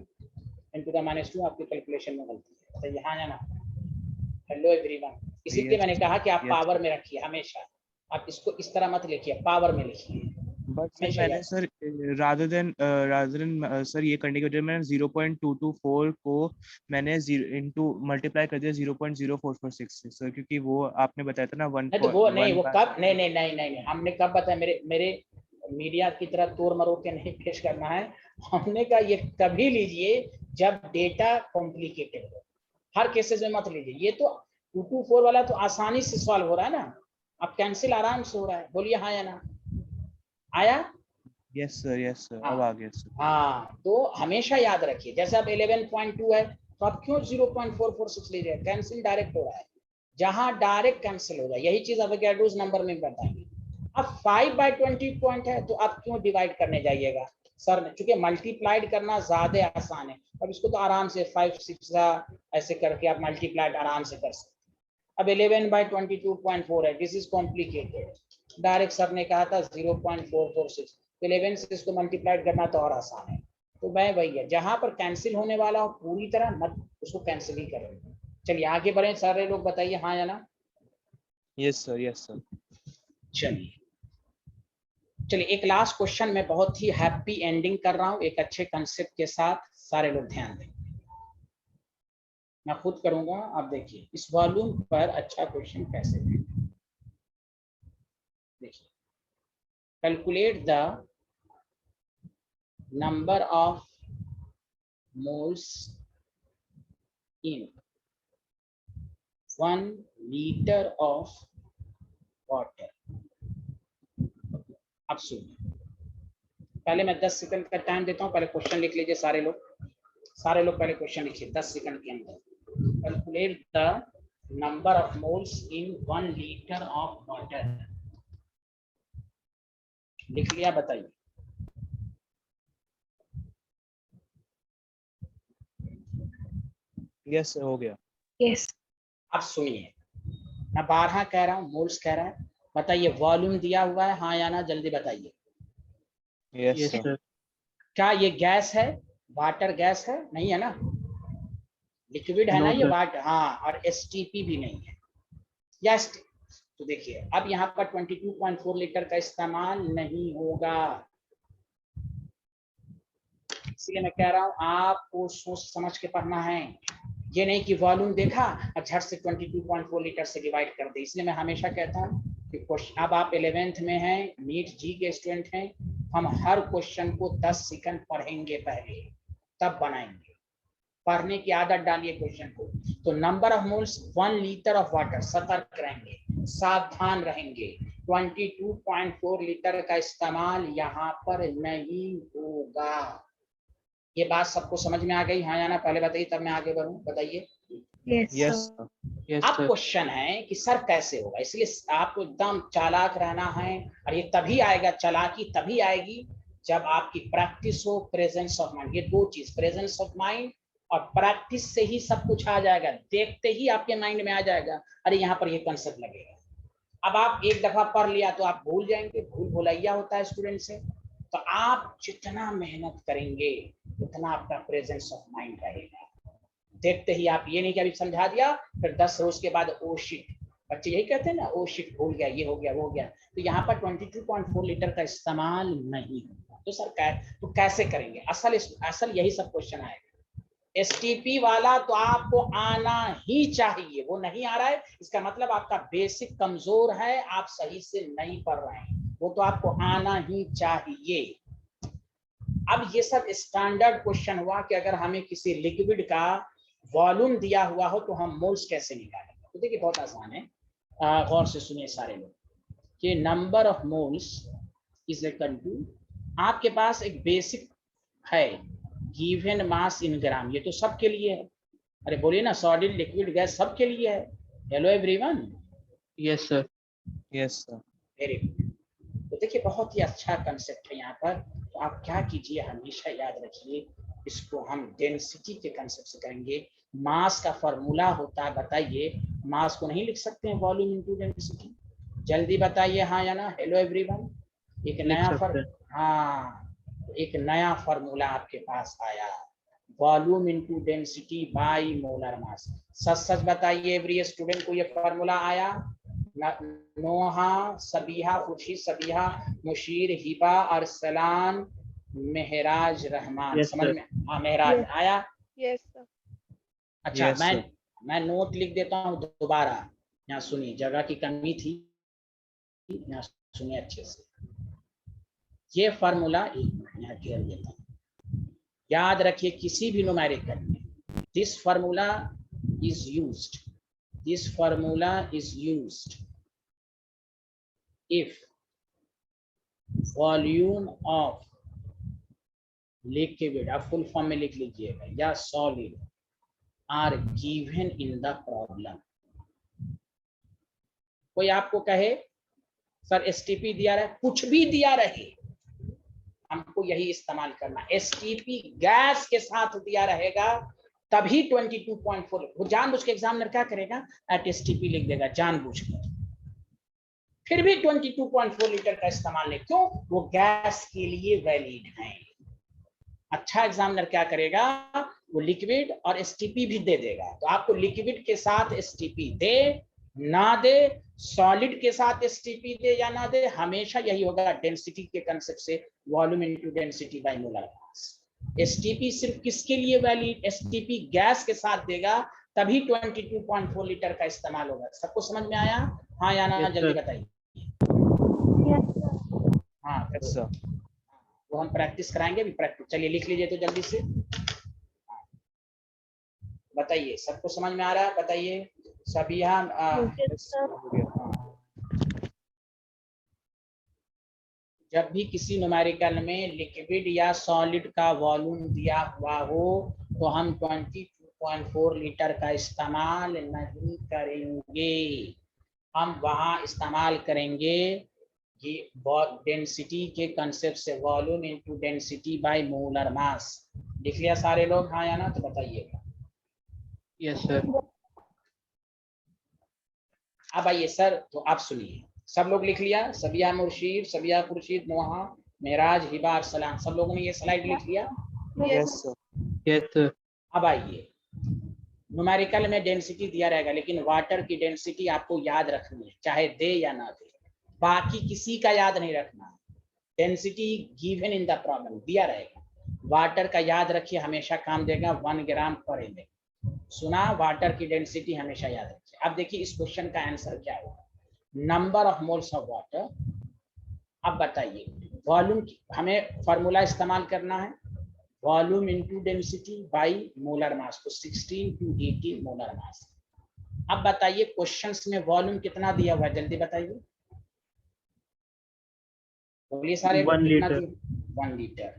10⁻², आपकी कैलकुलेशन में गलती है, तो यहाँ जाना। हेलो एवरीवन, इसीलिए मैंने कहा कि आप पावर में रखिए हमेशा, आप इसको इस तरह मत लिखिए, पावर में लिखिए। बट सर मैंने सर रादर देन सर ये करने के वजह मैंने 0.224 को मैंने इनटू मल्टीप्लाई कर दिया 0.0446 से सर, क्योंकि वो आपने बताया था ना 1 नहीं तो वो नहीं, वो कब, नहीं नहीं नहीं नहीं नहीं, हमने कब बताया? मेरे मीडिया की तरह तोड़ मरोड़ के नहीं पेश करना है। हमने कहा ये कभी लीजिए जब डेटा कॉम्प्लिकेटेड हो, हर केसेस में मत लीजिए। ये तो 224 वाला तो आसानी से सॉल्व हो रहा है ना, अब कैंसिल आराम से हो रहा है। बोलिए हाँ या ना, आया? यस सर अब हाँ आ गया सर। हाँ, तो हमेशा याद रखिए, जैसे अब 11.2 है तो आप क्यों 0.446 लीजिए, कैंसिल डायरेक्ट हो रहा है। जहां डायरेक्ट कैंसिल हो जाए, यही चीज अवोगाड्रोस नंबर में बताएंगे। अब 5/20 पॉइंट है तो आप क्यों डिवाइड करने जाइएगा सर, चूंकि मल्टीप्लाइड करना ज्यादा आसान है। अब इसको तो आराम से 5 6 ऐसे करके आप मल्टीप्लाइड आराम से कर सकते। अब 11/22.4 है, this is complicated. Direct sir ने कहा था 0.446, 11 से इसको मल्टीप्लाइड करना तो और आसान है। तो मैं वही है, जहां पर कैंसिल होने वाला हो पूरी तरह मत उसको कैंसिल ही करें। चलिए आगे बढ़े, सारे लोग बताइए हाँ या ना। यस सर चलिए चलिए, एक लास्ट क्वेश्चन में बहुत ही हैप्पी एंडिंग कर रहा हूं, एक अच्छे कंसेप्ट के साथ। सारे लोग ध्यान दें, मैं खुद करूंगा, आप देखिए इस वॉल्यूम पर अच्छा क्वेश्चन कैसे दें। देखिए, calculate the number of moles in 1 liter of water। अब सुनिए, पहले मैं 10 सेकंड का टाइम देता हूं, पहले क्वेश्चन लिख लीजिए सारे लोग पहले क्वेश्चन लिखिए 10 सेकंड के अंदर। Calculate the number of moles in 1 litre of water. लिख लिया, बताइए। यस हो गया। Yes. अब सुनिए, मैं 12 कह रहा हूँ, मोल्स कह रहा है, बताइए वॉल्यूम दिया हुआ है हाँ या ना, जल्दी बताइए। Yes yes sir. क्या ये गैस है, वाटर गैस है? नहीं है ना, लिक्विड है ना नो ये सर। वाटर, हाँ, और एसटीपी भी नहीं है। यस, तो देखिए अब यहाँ पर 22.4 लीटर का इस्तेमाल नहीं होगा, इसलिए मैं कह रहा हूँ आपको सोच समझ के पढ़ना है। ये नहीं कि वॉल्यूम देखा और झट से 22.4 लीटर से डिवाइड कर दे। इसलिए मैं हमेशा कहता हूँ कि क्वेश्चन, अब आप 11th में हैं, नीट जी के स्टूडेंट हैं, हम हर क्वेश्चन को 10 सेकंड पढ़ेंगे पहले, तब बनाएंगे। पढ़ने की आदत डालिए क्वेश्चन को। तो number of moles 1 litre of water, सतर्क रहेंगे, सावधान रहेंगे, 22.4 लीटर का इस्तेमाल यहाँ पर नहीं होगा। ये बात सबको समझ में आ गई, हाँ या ना? पहले बताइए तब मैं आगे बढ़ूं, बताइए। Yes, yes sir. यस अब सर। क्वेश्चन है कि सर कैसे होगा, इसलिए आपको एकदम चालाक रहना है, और ये तभी आएगा, चालाकी तभी आएगी जब आपकी प्रैक्टिस हो, प्रेजेंस ऑफ माइंड। ये दो चीज, प्रेजेंस ऑफ माइंड और प्रैक्टिस से ही सब कुछ आ जाएगा। देखते ही आपके माइंड में आ जाएगा, अरे यहाँ पर ये कंसेप्ट लगेगा। अब आप एक दफा पढ़ लिया तो आप भूल जाएंगे, भूल भुलैया होता है स्टूडेंट से। तो आप जितना मेहनत करेंगे उतना आपका प्रेजेंस ऑफ माइंड रहेगा। देखते ही आप, ये नहीं कि अभी समझा दिया फिर 10 रोज के बाद ओ शिट, बच्चे यही कहते हैं ना, ओ शिट भूल गया, ये हो गया, वो हो गया। तो यहाँ पर 22.4 लीटर का इस्तेमाल नहीं होगा। तो सर तो कैसे करेंगे? असल यही सब क्वेश्चन आएगा। एसटीपी वाला तो आपको आना ही चाहिए, वो नहीं आ रहा है इसका मतलब आपका बेसिक कमजोर है, आप सही से नहीं पढ़ रहे हैं, वो तो आपको आना ही चाहिए। अब ये सब स्टैंडर्ड क्वेश्चन हुआ कि अगर हमें किसी लिक्विड का वॉल्यूम दिया हुआ हो तो हम मोल्स कैसे निकालेंगे। तो देखिए बहुत आसान है, गौर से सुनिए सारे लोग, कि number of moles is equal to, आपके पास एक बेसिक है गिवन मास इन ग्राम, ये तो सबके लिए है। अरे बोलिए ना, सॉलिड लिक्विड गैस सबके लिए है। Hello everyone. Yes sir. Yes sir. Very good. तो देखिए बहुत ही अच्छा कंसेप्ट है यहाँ पर। तो आप क्या कीजिए, हमेशा याद रखिए, इसको हम डेंसिटी के कंसेप्ट से करेंगे। मास का फॉर्मूला होता है, बताइए, मास को नहीं लिख सकते हैं वॉल्यूम इनटू डेंसिटी? जल्दी बताइए हाँ या ना। Hello everyone. एक लिख नया सकते हैं। हाँ, एक नया फॉर्मूला आपके पास आया, volume into density by molar mass. सच सच बताइए एवरी स्टूडेंट को ये फॉर्मूला आया? नोहा, सबिहा, खुशी, सबिहा, मुशीर, हिबा, अरसलान, मेहराज, रहमान, यस समझ सर। में? हाँ मेहराज Yes. आया। Yes, sir. अच्छा Yes, sir. मैं नोट लिख देता हूँ दोबारा, यहाँ सुनिए, जगह की कमी थी, यहाँ सुनिए अच्छे से। ये फार्मूला यहाँ घेर देता हूँ, याद रखिए किसी भी न्यूमेरिकल में this formula is used, this formula is used if volume of liquid, आप फुल फॉर्म में लिख लीजिएगा, या solid are given in the problem. कोई आपको कहे सर एसटीपी दिया रहे, कुछ भी दिया रहे, हमको यही इस्तेमाल करना। एसटीपी गैस के साथ दिया रहेगा तभी 22.4, वो जानबूझ के एग्जामिनर क्या करेगा, एट एसटीपी लिख देगा जानबूझ के, फिर भी 22.4 लीटर का इस्तेमाल नहीं। क्यों? वो गैस के लिए वैलिड है। अच्छा एग्जामिनर क्या करेगा, वो लिक्विड और एसटीपी भी दे देगा। तो आपको लिक्विड के साथ एसटीपी दे ना दे, सॉलिड के साथ एसटीपी दे या ना दे, हमेशा यही होगा डेंसिटी के कंसेप्ट से, volume into density by molar mass. STP सिर्फ किसके लिए वैलिड, एसटीपी गैस के साथ देगा तभी 22.4 लीटर का इस्तेमाल होगा। सबको समझ में आया हाँ या ना? Yes, जल्दी sir. बताइए। Yes, sir. हाँ Yes, sir. वो हम प्रैक्टिस कराएंगे अभी, प्रैक्टिस। चलिए लिख लीजिए तो जल्दी से, बताइए सबको समझ में आ रहा है? बताइए सभी। Yes, sir. जब भी किसी न्यूमेरिकल में लिक्विड या सॉलिड का वॉल्यूम दिया हुआ हो तो हम 22.4 लीटर का इस्तेमाल नहीं करेंगे, हम वहां इस्तेमाल करेंगे कि डेंसिटी के कंसेप्ट से, volume into density by molar मास। लिख लिया सारे लोग हाँ या ना? तो बताइएगा। Yes sir. अब आइए सर, तो आप सुनिए, सब लोग लिख लिया? सबिया मुर्शीद, सबिया खुर्शीद, नोहा, मेराज, हिबा, अरसलान, सब लोगों ने ये स्लाइड लिख लिया? Yes, sir. Yes sir. अब आइए, न्यूमेरिकल में डेंसिटी दिया रहेगा, लेकिन वाटर की डेंसिटी आपको याद रखनी है, चाहे दे या ना दे, बाकी किसी का याद नहीं रखना। Density given in the problem दिया रहेगा, वाटर का याद रखिए, हमेशा काम देगा 1 ग्राम पर एमएल। सुना, वाटर की डेंसिटी हमेशा याद रखिए। अब देखिए इस क्वेश्चन का आंसर क्या होगा, number of moles of water. अब बताइए वॉल्यूम, हमें फॉर्मूला इस्तेमाल करना है, volume into density by molar मास, तो 16 to 18 मोलर मास। अब बताइए क्वेश्चंस में वॉल्यूम कितना दिया हुआ है, जल्दी बताइए। बोलिए सारे 1 कितना लीटर। थी? 1 लीटर।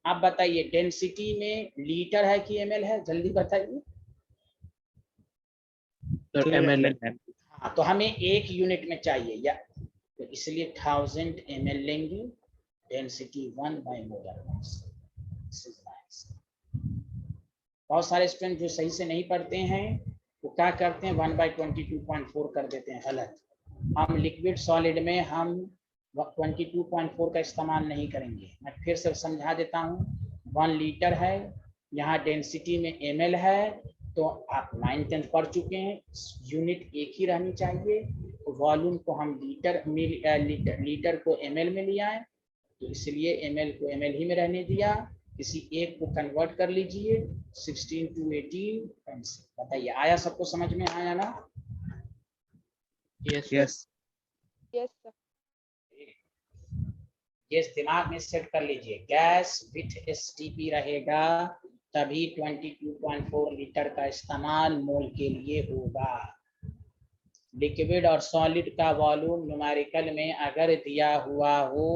आप बताइए डेंसिटी में लीटर है कि ml है, जल्दी बताइए। सर ml है। हाँ, तो हमें एक यूनिट में चाहिए या तो इसलिए 1000 ml लेंगे, डेंसिटी 1 बाय मोलर मास। बहुत सारे स्टूडेंट जो सही से नहीं पढ़ते हैं वो क्या करते हैं 1/22.4 कर देते हैं, गलत। हम लिक्विड सॉलिड में हम 22.4 का इस्तेमाल नहीं करेंगे। मैं फिर से समझा देता हूँ। 1 लीटर है, यहाँ डेंसिटी में ml है, तो आप 9th 10th पढ़ चुके हैं, यूनिट एक ही रहनी चाहिए। तो वॉल्यूम को हम लीटर को ml में लिया है, तो इसलिए ml को ml ही में रहने दिया। किसी एक को कन्वर्ट कर लीजिए 16 to 18। बताइए आया, सबको समझ में आया ना? Yes sir. Yes Yes, sir. ये दिमाग में सेट कर लीजिए, गैस विथ एसटीपी रहेगा तभी 22.4 लीटर का इस्तेमाल मोल के लिए होगा। लिक्विड और सॉलिड का वॉल्यूम न्यूमेरिकल में अगर दिया हुआ हो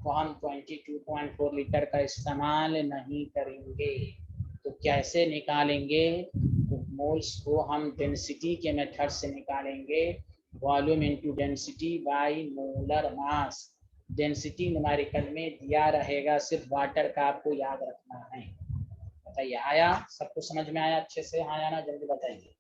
तो हम 22.4 लीटर का इस्तेमाल नहीं करेंगे। तो कैसे निकालेंगे? तो मोल्स को हम डेंसिटी के मेथड से निकालेंगे, volume into density by molar mass. Density numerical में दिया रहेगा, सिर्फ वाटर का आपको याद रखना है। बताइए आया, सबको समझ में आया अच्छे से? आया ना? जल्दी बताइए।